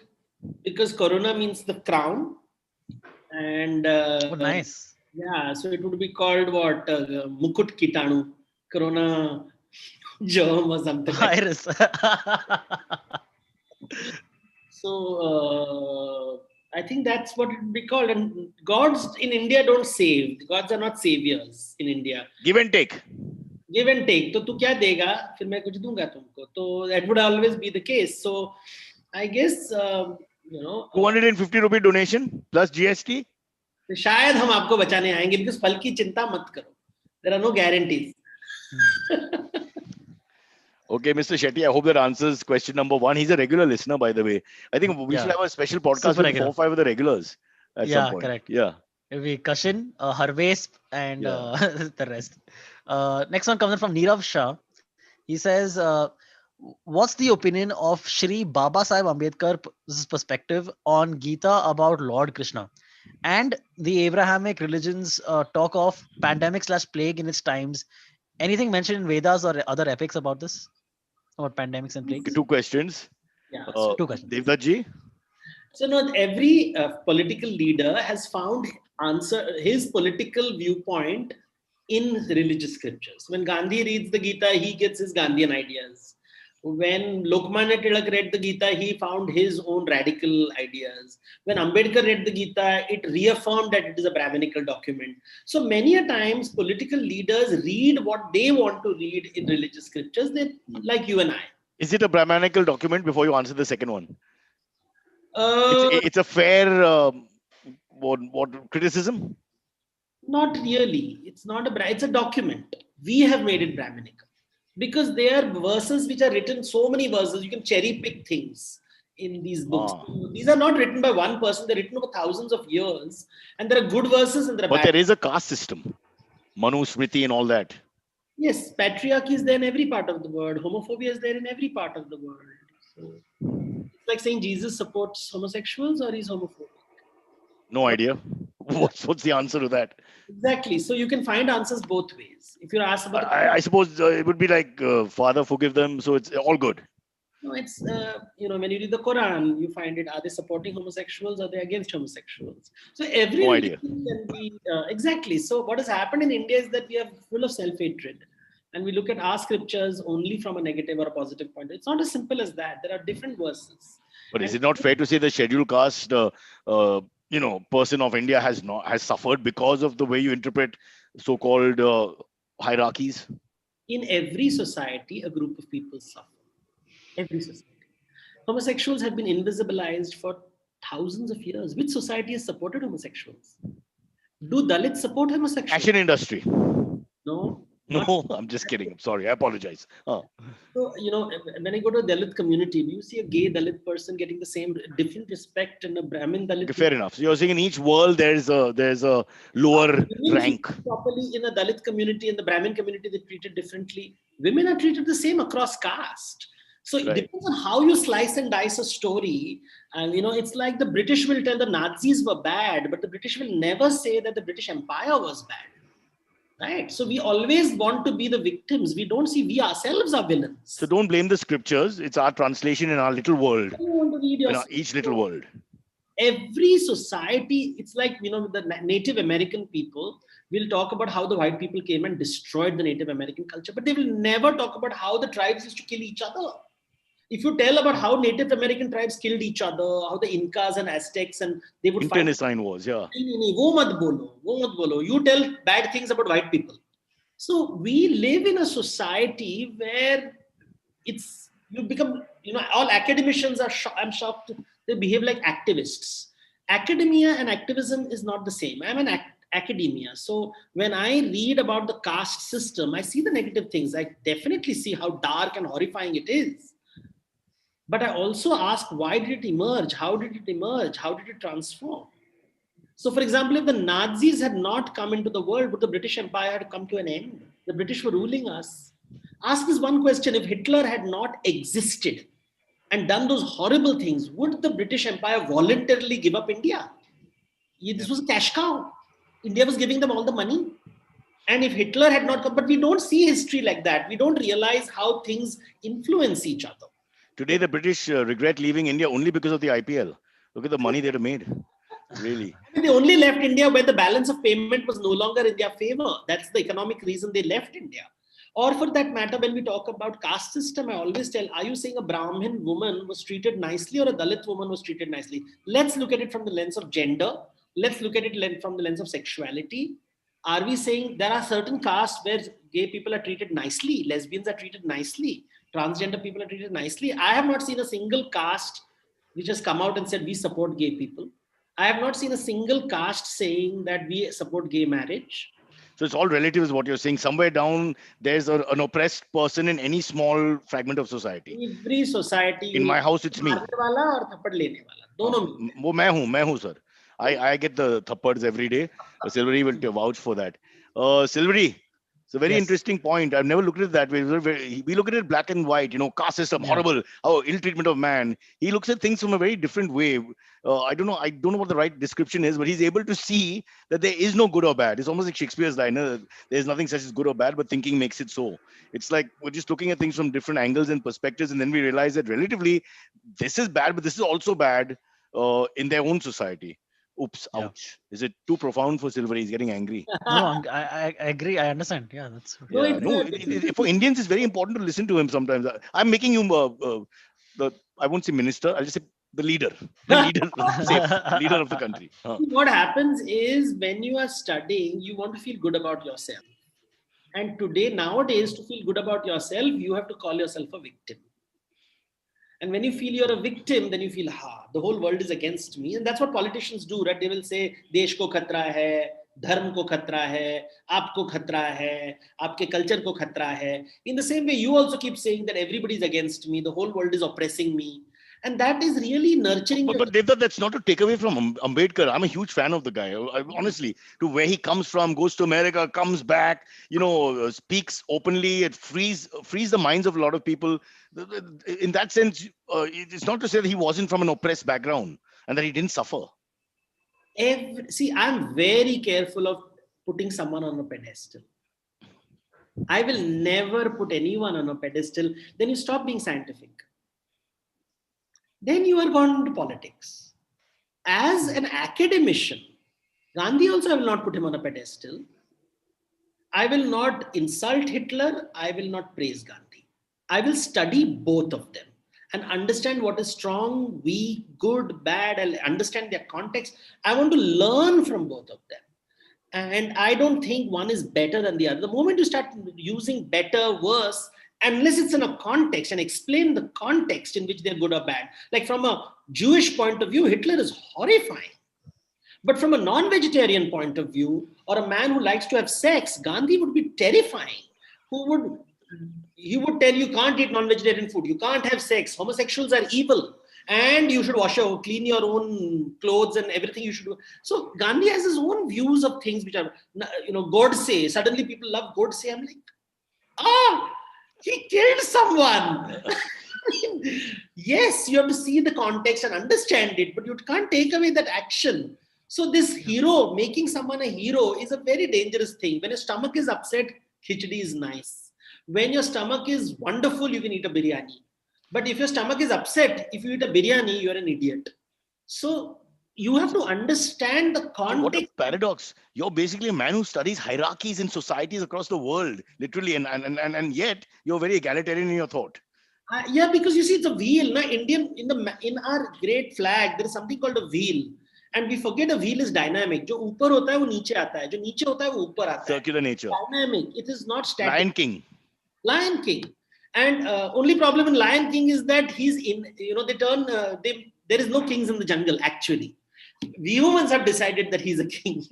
because corona means the crown. And nice. Yeah, so it would be called what? Mukut Kitanu. Corona germ or something. Virus. So I think that's what it would be called. And gods in India don't save. Gods are not saviors in India. Give and take. Give and take. तो तू क्या देगा फिर मैं कुछ दूंगा तुमको. तो that would always be the case. So I guess 250 rupee donation plus GST. शायद हम आपको बचाने आएंगे because फल की चिंता मत करो. There are no guarantees. Okay, Mr. Shetty, I hope that answers question number 1. He's a regular listener, by the way. I think we should have a special podcast Super with regular. 4 or 5 of the regulars at some point. Correct. Yeah. It'll be Kashin, Harvesh, and the rest. Next one comes in from Nirav Shah. He says, what's the opinion of Shri Baba Sahib Ambedkar's perspective on Gita about Lord Krishna? And the Abrahamic religions talk of pandemic/plague in its times. Anything mentioned in Vedas or other epics about this? About pandemics and plagues? 2 questions. Yeah. 2 questions. Devdutt ji? So no, every political leader has found his political viewpoint in religious scriptures. When Gandhi reads the Gita, he gets his Gandhian ideas. When Lokmanya Tilak read the Gita, he found his own radical ideas. When Ambedkar read the Gita, it reaffirmed that it is a Brahminical document. So many a times political leaders read what they want to read in religious scriptures, like you and I. Is it a Brahmanical document before you answer the second one? It's a fair what criticism? Not really. It's not it's a document. We have made it Brahminical. Because they are verses which are written, so many verses, you can cherry pick things in these books. These are not written by one person, they're written over thousands of years. And there are good verses and there are bad. But there is a caste system. Manu, Smriti and all that. Yes, patriarchy is there in every part of the world. Homophobia is there in every part of the world. So it's like saying Jesus supports homosexuals or he's homophobic. No idea. What's the answer to that? Exactly. So you can find answers both ways. If you're asked about, I suppose it would be like, Father, forgive them. So it's all good. No, it's when you read the Quran, you find it: are they supporting homosexuals? Or are they against homosexuals? So every No idea. can be exactly. So what has happened in India is that we are full of self-hatred, and we look at our scriptures only from a negative or a positive point. It's not as simple as that. There are different verses. But is it not fair to say the scheduled caste, person of India has suffered because of the way you interpret so-called hierarchies? In every society, a group of people suffer. Every society. Homosexuals have been invisibilized for thousands of years. Which society has supported homosexuals? Do Dalits support homosexuals? Fashion industry. No. No, I'm just kidding. I'm sorry. I apologize. So, when I go to a Dalit community, do you see a gay Dalit person getting the same different respect in a Brahmin Dalit? Okay, fair enough. So you're saying in each world there's a lower rank. Properly in a Dalit community and the Brahmin community, they're treated differently. Women are treated the same across caste. So it depends on how you slice and dice a story. And, it's like the British will tell the Nazis were bad, but the British will never say that the British Empire was bad. Right? So we always want to be the victims. We don't see we ourselves are villains. So don't blame the scriptures. It's our translation in our little world. You want to read each little world. Every society, it's like, the Native American people will talk about how the white people came and destroyed the Native American culture, but they will never talk about how the tribes used to kill each other. If you tell about how Native American tribes killed each other, how the Incas and Aztecs and they would fight. Internecine wars, yeah. Wo mat bolo. You tell bad things about white people. So we live in a society where you become, all academicians I'm shocked, they behave like activists. Academia and activism is not the same. I'm an academia. So when I read about the caste system, I see the negative things. I definitely see how dark and horrifying it is. But I also ask, why did it emerge? How did it emerge? How did it transform? So, for example, if the Nazis had not come into the world, would the British Empire have come to an end? The British were ruling us. Ask this one question: if Hitler had not existed and done those horrible things, would the British Empire voluntarily give up India? This was a cash cow. India was giving them all the money. And if Hitler had not come, but we don't see history like that. We don't realize how things influence each other. Today, the British regret leaving India only because of the IPL. Look at the money they'd have made. Really. They only left India when the balance of payment was no longer in their favor. That's the economic reason they left India. Or for that matter, when we talk about caste system, I always tell, are you saying a Brahmin woman was treated nicely or a Dalit woman was treated nicely? Let's look at it from the lens of gender. Let's look at it from the lens of sexuality. Are we saying there are certain castes where gay people are treated nicely, lesbians are treated nicely, transgender people are treated nicely? I have not seen a single caste which has come out and said we support gay people. I have not seen a single caste saying that we support gay marriage. So it's all relative is what you're saying. Somewhere down, there's an oppressed person in any small fragment of society. Every society. In my house, it's me. वो मैं हूँ sir. I get the thappads every day. Silvery will vouch for that. Silvery, it's a very interesting point. I've never looked at it that way. We look at it black and white, caste system, horrible, ill treatment of man. He looks at things from a very different way. I don't know what the right description is, but he's able to see that there is no good or bad. It's almost like Shakespeare's line, there's nothing such as good or bad, but thinking makes it so. It's like we're just looking at things from different angles and perspectives, and then we realize that relatively, this is bad, but this is also bad in their own society. Oops, ouch. Is it too profound for Silvery? He's getting angry. No, I agree. I understand. Yeah, that's... For Indians, it's very important to listen to him sometimes. I'm making you I won't say minister, I'll just say the leader. The leader of the country. What happens is when you are studying, you want to feel good about yourself. And nowadays, to feel good about yourself, you have to call yourself a victim. And when you feel you're a victim, then you feel, the whole world is against me. And that's what politicians do, right? They will say, Desh ko khatra hai, dharm ko khatra hai, aapko khatra hai, aapke culture ko khatra hai. In the same way, you also keep saying that everybody is against me, the whole world is oppressing me. And that is really nurturing. But Devdutt, that's not to take away from Ambedkar. I'm a huge fan of the guy. Honestly, to where he comes from, goes to America, comes back, speaks openly. It frees the minds of a lot of people. In that sense, it's not to say that he wasn't from an oppressed background and that he didn't suffer. See, I'm very careful of putting someone on a pedestal. I will never put anyone on a pedestal. Then you stop being scientific. Then you are gone into politics. As an academician, Gandhi also, I will not put him on a pedestal. I will not insult Hitler. I will not praise Gandhi. I will study both of them and understand what is strong, weak, good, bad. I'll understand their context. I want to learn from both of them. And I don't think one is better than the other. The moment you start using better, worse, unless it's in a context and explain the context in which they're good or bad. Like from a Jewish point of view, Hitler is horrifying. But from a non-vegetarian point of view, or a man who likes to have sex, Gandhi would be terrifying. He would tell you can't eat non-vegetarian food, you can't have sex, homosexuals are evil, and you should clean your own clothes and everything you should do. So Gandhi has his own views of things which are, Godse. Suddenly people love Godse. I'm like, he killed someone. Yes, you have to see the context and understand it, but you can't take away that action. So this hero, making someone a hero is a very dangerous thing. When your stomach is upset, khichdi is nice. When your stomach is wonderful, you can eat a biryani. But if your stomach is upset, if you eat a biryani, you're an idiot. So you have to understand the context. What a paradox. You're basically a man who studies hierarchies in societies across the world, literally, and yet you're very egalitarian in your thought. Yeah, because you see, it's a wheel. In our great flag, there is something called a wheel. And we forget a wheel is dynamic. जो ऊपर होता है वो नीचे आता है. जो नीचे होता है वो ऊपर आता है. Circular nature. Dynamic. It is not static. Lion King. And only problem in Lion King is that he's in, there is no kings in the jungle, actually. We humans have decided that he's a king.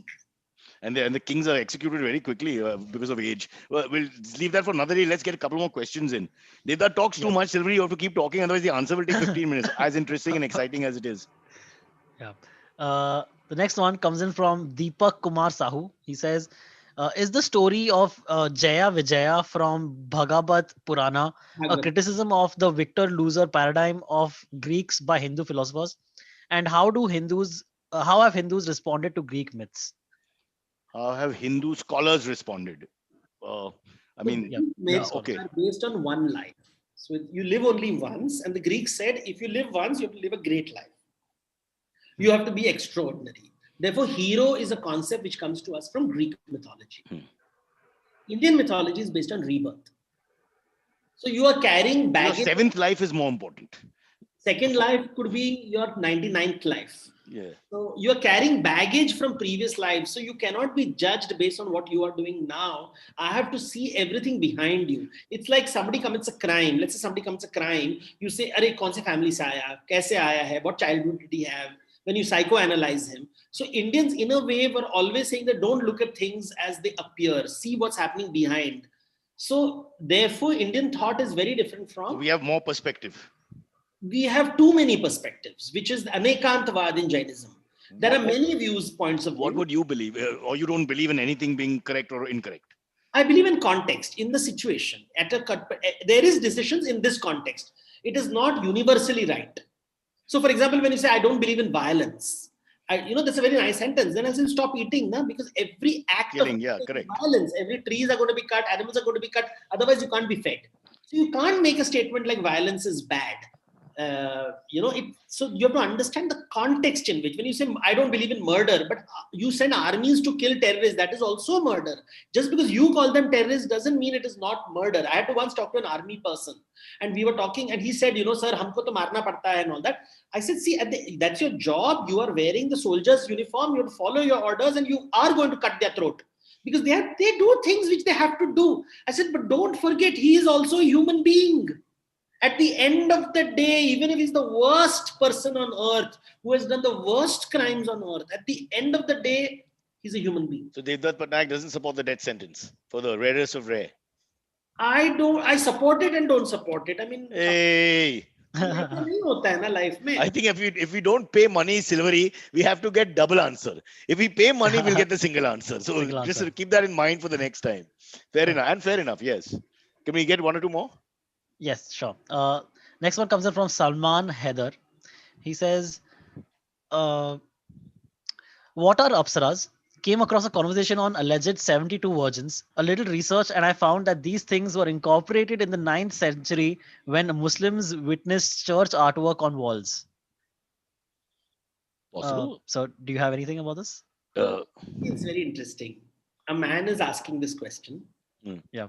And the kings are executed very quickly because of age. We'll leave that for another day. Let's get a couple more questions in. Devdutt talks too much, Silvery. You have to keep talking, otherwise the answer will take 15 minutes, as interesting and exciting as it is. Yeah. The next one comes in from Deepak Kumar Sahu. He says, is the story of Jaya Vijaya from Bhagavad Purana a criticism of the victor-loser paradigm of Greeks by Hindu philosophers? And how have Hindus responded to Greek myths? How have Hindu scholars responded? Myths are based on one life. So you live only once, and the Greeks said, if you live once, you have to live a great life. You have to be extraordinary. Therefore, hero is a concept which comes to us from Greek mythology. Indian mythology is based on rebirth. So you are carrying Your baggage. seventh life is more important. Second life could be your 99th life. Yeah. So you are carrying baggage from previous lives. So you cannot be judged based on what you are doing now. I have to see everything behind you. It's like somebody commits a crime. Let's say somebody commits a crime. You say, "Arey, kaun se family se aaya? Kaise aaya hai? What childhood did he have?" When you psychoanalyze him. So Indians, in a way, were always saying that don't look at things as they appear. See what's happening behind. So therefore, Indian thought is very different So from. we have more perspective. We have too many perspectives, which is Anekantavad in Jainism. There are many views, points of view. What would you believe? Or you don't believe in anything being correct or incorrect? I believe in context, in the situation. There is decisions in this context. It is not universally right. So, for example, when you say, I don't believe in violence, that's a very nice sentence. Then I say, stop eating, because every act Killing, of yeah, correct. violence, every trees are going to be cut, animals are going to be cut. Otherwise, you can't be fed. So you can't make a statement like violence is bad. So you have to understand the context in which, when you say I don't believe in murder, but you send armies to kill terrorists, that is also murder. Just because you call them terrorists doesn't mean it is not murder. I had to once talk to an army person, and we were talking, and he said, sir, humko to marna padta hai and all that. I said, see, that's your job. You are wearing the soldier's uniform. You have to follow your orders, and you are going to cut their throat. Because they do things which they have to do. I said, but don't forget, he is also a human being. At the end of the day, even if he's the worst person on earth, who has done the worst crimes on earth, at the end of the day, he's a human being. So Devdutt Patnaik doesn't support the death sentence for the rarest of rare. I support it and don't support it. I mean, hey. I think if we don't pay money, Silvery, we have to get double answer. If we pay money, we'll get the single answer. So just keep that in mind for the next time. Fair enough. Yes. Can we get one or two more? Yes, sure. Next one comes in from Salman Heather. He says, what are Apsaras? Came across a conversation on alleged 72 virgins. A little research, and I found that these things were incorporated in the 9th century when Muslims witnessed church artwork on walls. Possible. So, do you have anything about this? It's very interesting. A man is asking this question. Yeah.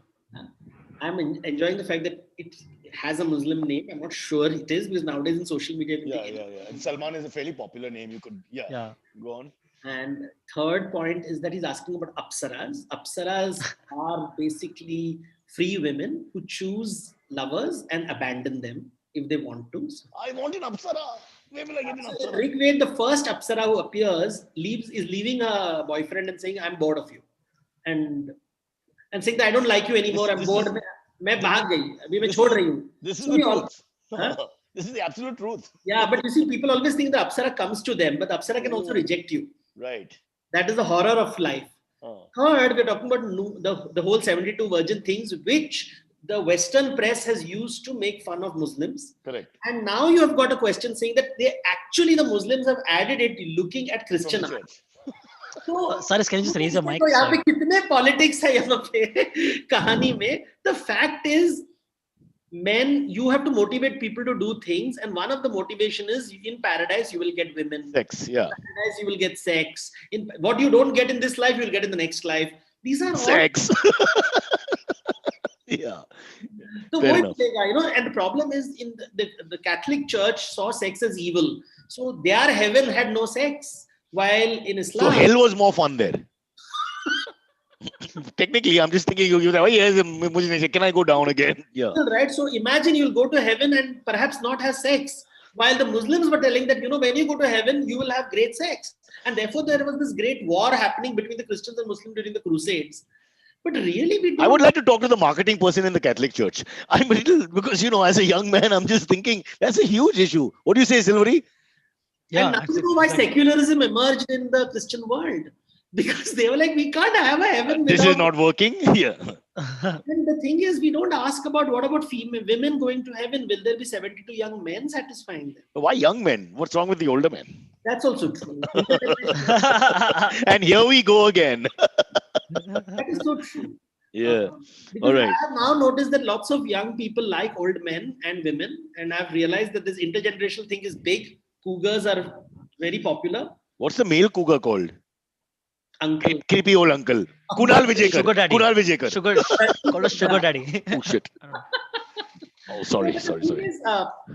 I'm enjoying the fact that it has a Muslim name. I'm not sure it is, because nowadays in social media. Yeah. And Salman is a fairly popular name. You could, go on. And third point is that he's asking about Apsaras. Apsaras are basically free women who choose lovers and abandon them if they want to. I want an Apsara. Where will I get an Apsara? Rigved, the first Apsara who appears, is leaving a boyfriend and saying, I'm bored of you. And saying that I don't like you anymore, I'm bored. मैं भाग गई, अभी मैं छोड़ रही हूँ. This is the truth. This is the absolute truth. Yeah, but you see, people always think the Apsara comes to them, but the Apsara can also reject you. Right. That is the horror of life. Third, we're talking about the whole 72 virgin things, which the Western press has used to make fun of Muslims. Correct. And now you have got a question saying that the Muslims have added it looking at Christian art. So, Cyrus, can you just raise your mic? यहाँ पे कितने politics है यहाँ पे कहानी में. The fact is, men, you have to motivate people to do things, and one of the motivation is in paradise you will get women. Sex, yeah. In paradise you will get sex. In what you don't get in this life, you will get in the next life. These are all sex. Yeah. So and the problem is in the Catholic Church saw sex as evil. So their heaven had no sex. While in Islam, so hell was more fun there. Technically, I'm just thinking, can I go down again? Yeah. Right. So imagine you'll go to heaven and perhaps not have sex. While the Muslims were telling that, when you go to heaven, you will have great sex. And therefore, there was this great war happening between the Christians and Muslims during the Crusades. But really, I would like to talk to the marketing person in the Catholic Church. I'm a little, because, as a young man, I'm just thinking, that's a huge issue. What do you say, Silvery? Yeah, and now you know why secularism emerged in the Christian world. Because they were like, we can't have a heaven. This is not working. Yeah. And the thing is, we don't ask about what about female women going to heaven? Will there be 72 young men satisfying them? Why young men? What's wrong with the older men? That's also true. And here we go again. That is so true. Yeah. All right. I have now noticed that lots of young people like old men and women. And I've realized that this intergenerational thing is big. Cougars are very popular. What's the male cougar called? Uncle. Creepy old uncle. Kunal Vijayekar. Sugar daddy. Kunal Vijayekar. Called a sugar daddy. Oh shit. Oh, sorry.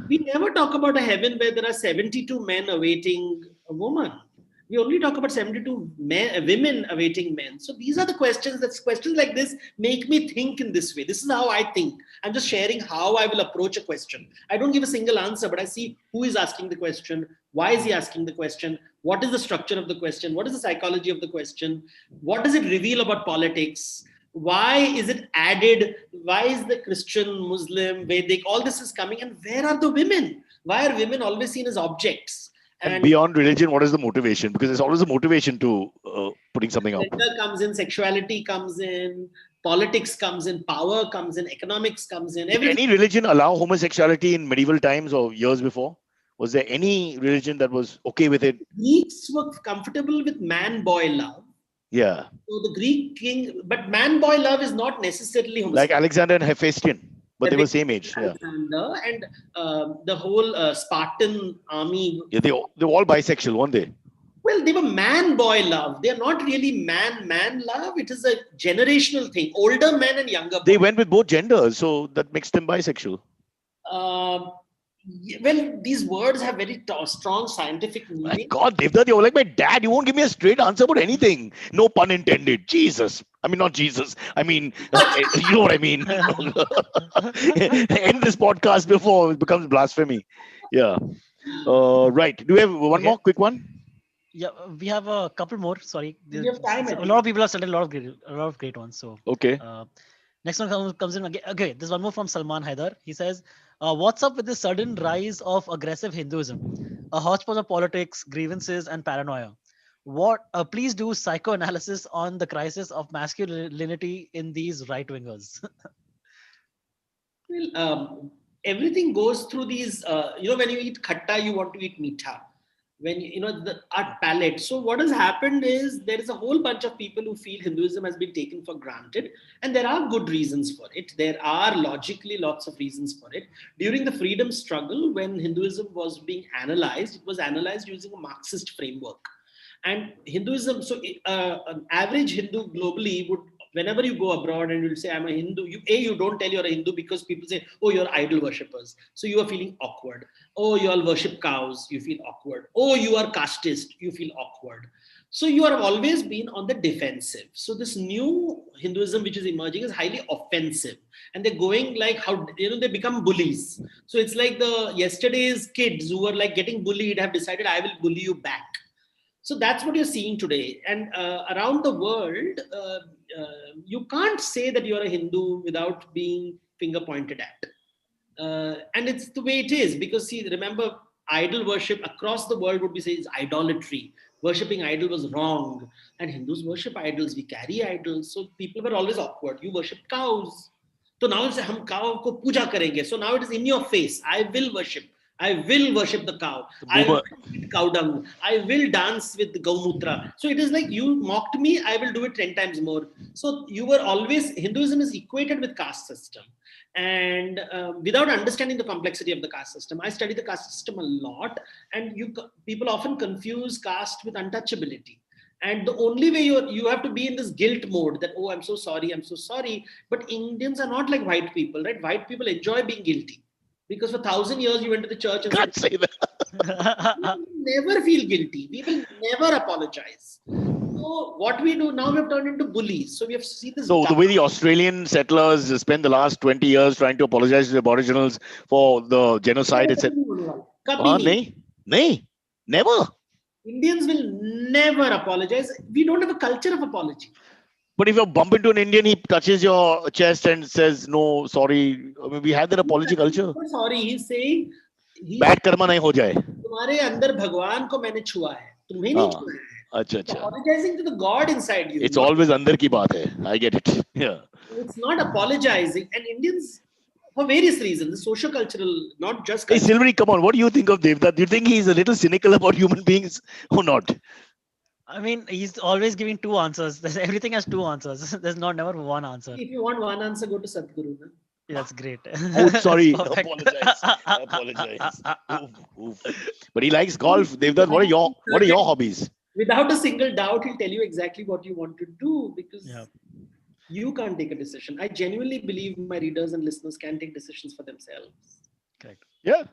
We never talk about a heaven where there are 72 men awaiting a woman. We only talk about 72 women awaiting men. So these are the questions. Questions like this make me think in this way. This is how I think. I'm just sharing how I will approach a question. I don't give a single answer, but I see who is asking the question. Why is he asking the question? What is the structure of the question? What is the psychology of the question? What does it reveal about politics? Why is it added? Why is the Christian, Muslim, Vedic, all this is coming? And where are the women? Why are women always seen as objects? And beyond religion, what is the motivation? Because there's always a motivation to putting something up. Gender comes in, sexuality comes in, politics comes in, power comes in, economics comes in. Did any religion allow homosexuality in medieval times or years before? Was there any religion that was okay with it? Greeks were comfortable with man-boy love. Yeah. So the Greek king, but man-boy love is not necessarily homosexual. Like Alexander and Hephaestion. But they were same age. Alexander and the whole Spartan army. Yeah, they were all bisexual, weren't they? Well, they were man-boy love. They are not really man-man love. It is a generational thing. Older men and younger boys. They went with both genders, so that makes them bisexual. Well, these words have very strong scientific meaning. My God, Devdutt, you're like my dad. You won't give me a straight answer about anything. No pun intended. Jesus. I mean, not Jesus. I mean, you know what I mean. End this podcast before it becomes blasphemy. Yeah. Right. Do we have one more quick one? Yeah, we have a couple more. Sorry. We have time. A lot of people have sent a lot of great ones. So okay. Next one comes in again. Okay, there's one more from Salman Haidar. He says, what's up with the sudden rise of aggressive Hinduism? A hodgepodge of politics, grievances, and paranoia. Please do psychoanalysis on the crisis of masculinity in these right-wingers. Well, everything goes through these, when you eat khatta, you want to eat meetha. When our palate. So what has happened is there is a whole bunch of people who feel Hinduism has been taken for granted, and there are good reasons for it. There are logically lots of reasons for it. During the freedom struggle, when Hinduism was being analyzed, it was analyzed using a Marxist framework. And Hinduism, so an average Hindu globally would, whenever you go abroad and you'll say, I'm a Hindu, you don't tell you're a Hindu because people say, oh, you're idol worshippers. So you are feeling awkward. Oh, you all worship cows, you feel awkward. Oh, you are casteist, you feel awkward. So you have always been on the defensive. So this new Hinduism which is emerging is highly offensive. And they're going like they become bullies. So it's like the yesterday's kids who were like getting bullied have decided, I will bully you back. So that's what you're seeing today. And around the world, you can't say that you're a Hindu without being finger pointed at. And it's the way it is, because see, remember, idol worship across the world would be said is idolatry. Worshipping idol was wrong. And Hindus worship idols. We carry idols. So people were always awkward. You worship cows. So now it's hum cow ko puja karenge. So now it is in your face. I will worship the cow. I will eat cow dung. I will dance with the Gaumutra. So it is like you mocked me, I will do it 10 times more. So you were always, Hinduism is equated with caste system. And without understanding the complexity of the caste system, I study the caste system a lot. And people often confuse caste with untouchability. And the only way you have to be in this guilt mode that, oh, I'm so sorry. But Indians are not like white people, right? White people enjoy being guilty. Because for 1,000 years you went to the church and can't say that. We will never feel guilty. We will never apologize. So what we do now, we have turned into bullies. So we have to see this. So the way the Australian settlers spent the last 20 years trying to apologize to the Aboriginals for the genocide, etc. Never. Indians will never apologize. We don't have a culture of apology. But if you bump into an Indian, he touches your chest and says, no, sorry. I mean, we have that apology culture. Sorry, he's saying, bad karma nahi ho jaye. तुम्हारे अंदर भगवान को मैंने छुआ है, तुम्हें नहीं छुआ है. अच्छा. Apologizing to the God inside you. It's always andar ki baat hai. I get it. Yeah. It's not apologizing. And Indians, for various reasons, socio-cultural, not just cultural. Hey, Silvery, come on. What do you think of Devdutt? Do you think he's a little cynical about human beings or not? I mean, he's always giving two answers. Everything has two answers. There's never one answer. If you want one answer, go to Sadhguru. That's great. Oh, sorry. Apologize. Oof. But he likes golf. Devdutt, what are your hobbies? Without a single doubt, he'll tell you exactly what you want to do, because You can't take a decision. I genuinely believe my readers and listeners can take decisions for themselves. Correct. Yeah.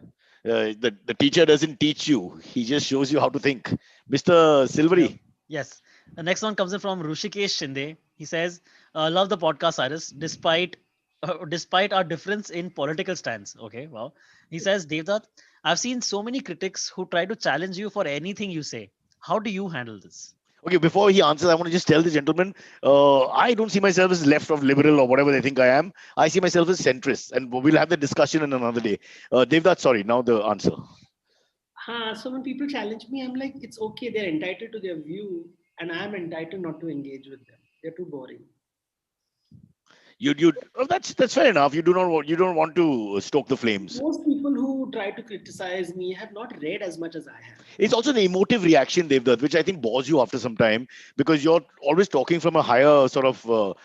The teacher doesn't teach you. He just shows you how to think. Mr. Silvery. Yeah. Yes. The next one comes in from Rushikesh Shinde. He says, "Love the podcast, Cyrus, despite our difference in political stance." Okay, wow. He says, "Devdutt, I've seen so many critics who try to challenge you for anything you say. How do you handle this?" Okay, before he answers, I want to just tell the gentleman, I don't see myself as left or liberal or whatever they think I am. I see myself as centrist, and we'll have the discussion in another day. Devdutt, sorry, now the answer. So when people challenge me, I'm like, it's okay. They're entitled to their view, and I'm entitled not to engage with them. They're too boring. That's fair enough. You don't want to stoke the flames. Most people who try to criticize me have not read as much as I have. It's also the emotive reaction, Devdutt, which I think bores you after some time because you're always talking from a higher sort of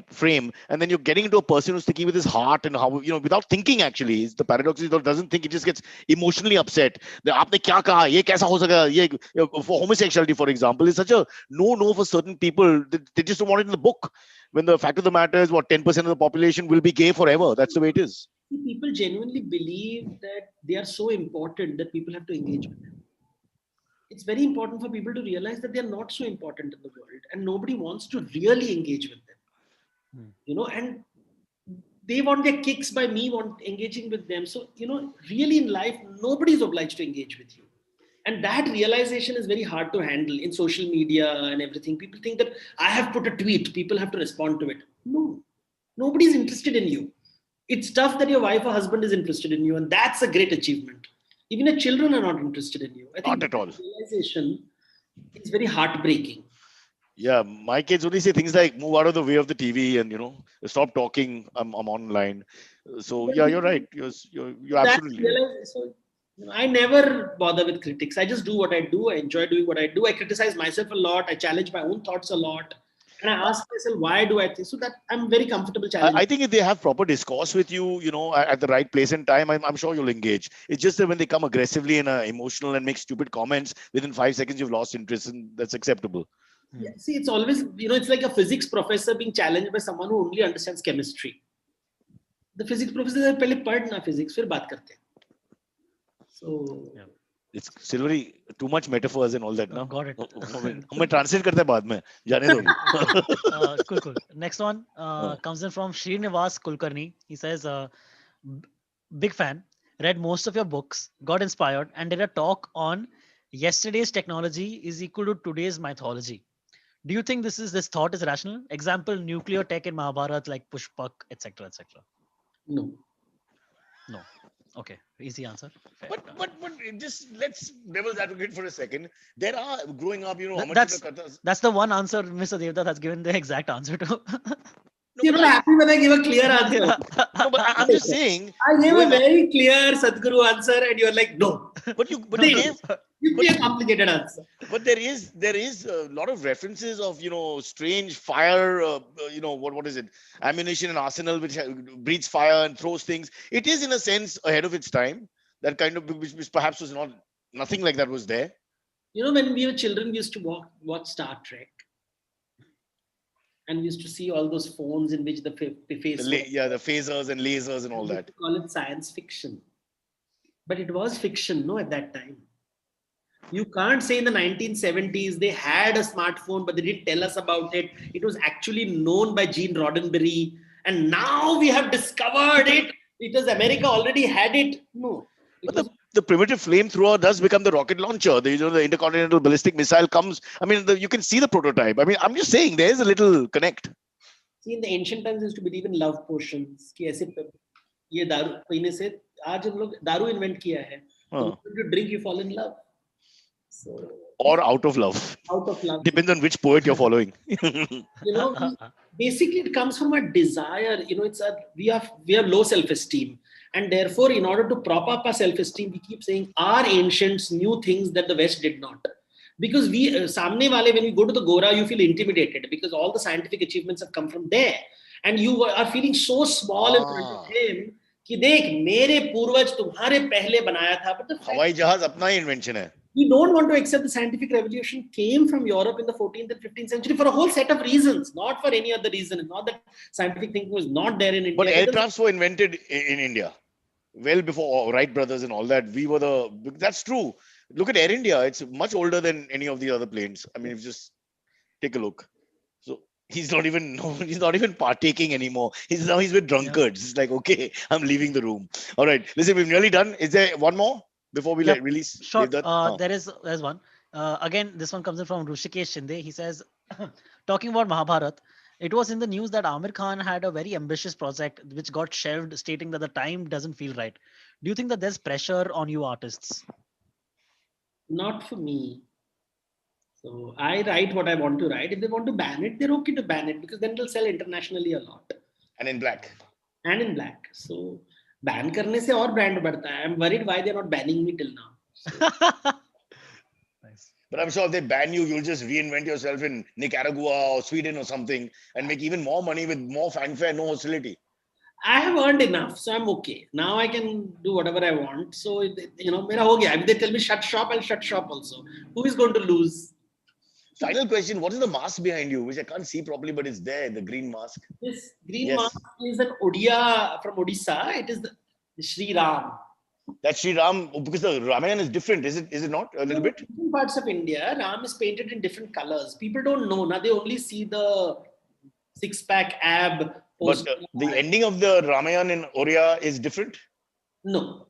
frame, and then you're getting into a person who's thinking with his heart and how without thinking. Actually, the paradox is he doesn't think. He just gets emotionally upset. आपने क्या कहा? ये कैसा हो सका? ये for homosexuality, for example, is such a no for certain people. They just don't want it in the book. When the fact of the matter is, 10% of the population will be gay forever. That's the way it is. People genuinely believe that they are so important that people have to engage with them. It's very important for people to realize that they are not so important in the world, and nobody wants to really engage with them. And they want their kicks by me engaging with them. So, really in life, nobody is obliged to engage with you. And that realization is very hard to handle in social media and everything. People think that I have put a tweet, people have to respond to it. No, nobody is interested in you. It's tough that your wife or husband is interested in you, and that's a great achievement. Even your children are not interested in you. I think not at all. Realization is very heartbreaking. Yeah, my kids only say things like move out of the way of the TV and stop talking. I'm online. So yeah, you're right. You're absolutely right. So, I never bother with critics. I just do what I do. I enjoy doing what I do. I criticize myself a lot. I challenge my own thoughts a lot. And I ask myself, why do I think so? That I'm very comfortable challenging. I think if they have proper discourse with you, at the right place and time, I'm sure you'll engage. It's just that when they come aggressively and emotional and make stupid comments, within 5 seconds you've lost interest, and that's acceptable. Yeah, see, it's always, it's like a physics professor being challenged by someone who only understands chemistry. The physics professor said, "Pehle padh na physics, fir baat karte." So yeah. It's Silvery, too much metaphors and all that now. Got it. हम translate करते हैं बाद में. जाने दो. Cool. Next one comes in from Srinivas Kulkarni. He says, "Big fan. Read most of your books. Got inspired and did a talk on yesterday's technology is equal to today's mythology. Do you think this thought is rational? Example: nuclear tech in Mahabharata, like Pushpak, etc., etc." No. Okay, easy answer. Fair. But just let's devil's advocate for a second. There are growing up, that's the one answer Mr. Devdutt has given the exact answer to. You're not happy when I give a clear answer. No, but I'm just saying. I gave a very clear Sadhguru answer, and you're like, no. But you give me a complicated answer. But there is a lot of references of strange fire. What is it? Ammunition and arsenal which breathes fire and throws things. It is in a sense ahead of its time. That kind of which perhaps was nothing like that was there. When we were children, we used to watch Star Trek. And we used to see all those phones in which the phasers and lasers and all that. We call it science fiction. But it was fiction, at that time. You can't say in the 1970s they had a smartphone, but they didn't tell us about it. It was actually known by Gene Roddenberry. And now we have discovered it because America already had it. No. The primitive flamethrower does become the rocket launcher. The intercontinental ballistic missile comes. I mean, you can see the prototype. I mean, I'm just saying there is a little connect. See, in the ancient times, used to believe in love potions. कि ऐसे ये दारू पीने से आज हम लोग दारू invent किया है. When you drink, you fall in love. So. Or out of love. Out of love. Depends on which poet you're following. Basically, it comes from a desire. We have low self-esteem. And therefore, in order to prop up our self-esteem, we keep saying our ancients knew things that the West did not. Because samne wale, when you go to the Gora, you feel intimidated because all the scientific achievements have come from there. And you are feeling so small in front of him कि देख मेरे पूर्वज तुम्हारे पहले बनाया था. But the हवाई जहाज अपना ही invention है. we don't want to accept the scientific revolution came from Europe in the 14th and 15th century for a whole set of reasons, not for any other reason. It's not that scientific thinking was not there in India. But aircrafts were invented in India well before Wright brothers and all that. We were that's true. Look at Air India. It's much older than any of the other planes. I mean, if you just take a look. So he's not even partaking anymore. He's with drunkards. It's like, okay, I'm leaving the room. All right. Listen, we've nearly done. Is there one more before we release? Sure. There's one. Again, this one comes in from Rushikesh Shinde. He says, talking about Mahabharat, it was in the news that Amir Khan had a very ambitious project which got shelved, stating that the time doesn't feel right. Do you think that there's pressure on you artists? Not for me. So I write what I want to write. If they want to ban it, they're okay to ban it because then it'll sell internationally a lot. And in black. So ban karne se aur brand badhta hai. I'm worried why they're not banning me till now. So. Nice. But I'm sure if they ban you, you'll just reinvent yourself in Nicaragua or Sweden or something and make even more money with more fanfare, no hostility. I have earned enough, so I'm okay. Now I can do whatever I want. So, mera ho gaya. If they tell me shut shop, I'll shut shop also. Who is going to lose? Final question. What is the mask behind you, which I can't see properly, but it's there, the green mask? This green mask is an Odia from Odisha. It is the Sri Ram. That's Sri Ram, because the Ramayana is different, is it not? A little bit? In different parts of India, Ram is painted in different colors. People don't know. Now they only see the six-pack ab. But the ending of the Ramayana in Oriya is different? No.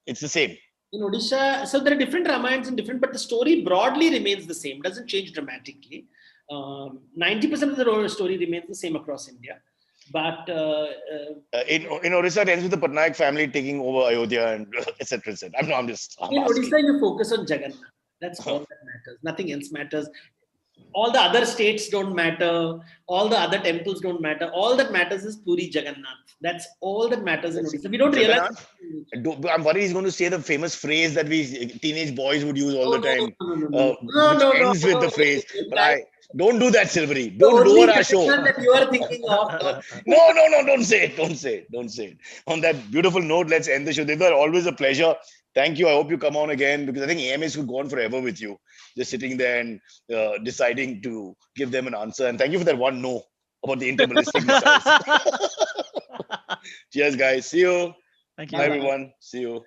It's the same. In Odisha, so there are different Ramayans and different, but the story broadly remains the same, doesn't change dramatically. 90% of the story remains the same across India. But in Odisha, it ends with the Patnaik family taking over Ayodhya and etc. I'm in asking. Odisha, you focus on Jagannath. That's all that matters. Nothing else matters. All the other states don't matter. All the other temples don't matter. All that matters is Puri Jagannath. That's all that matters in Odisha. We don't realize. I'm worried he's going to say the famous phrase that we teenage boys would use all the time. No, ends with the phrase. But don't do that, Silvery. Don't do our show. That you are thinking of. No. Don't say it. On that beautiful note, let's end the show. Devdar, always a pleasure. Thank you. I hope you come on again because I think AMS could go on forever with you. Just sitting there and deciding to give them an answer. And thank you for that one no about the interballistic missiles. Cheers, guys. See you. Thank you. Bye, everyone. See you.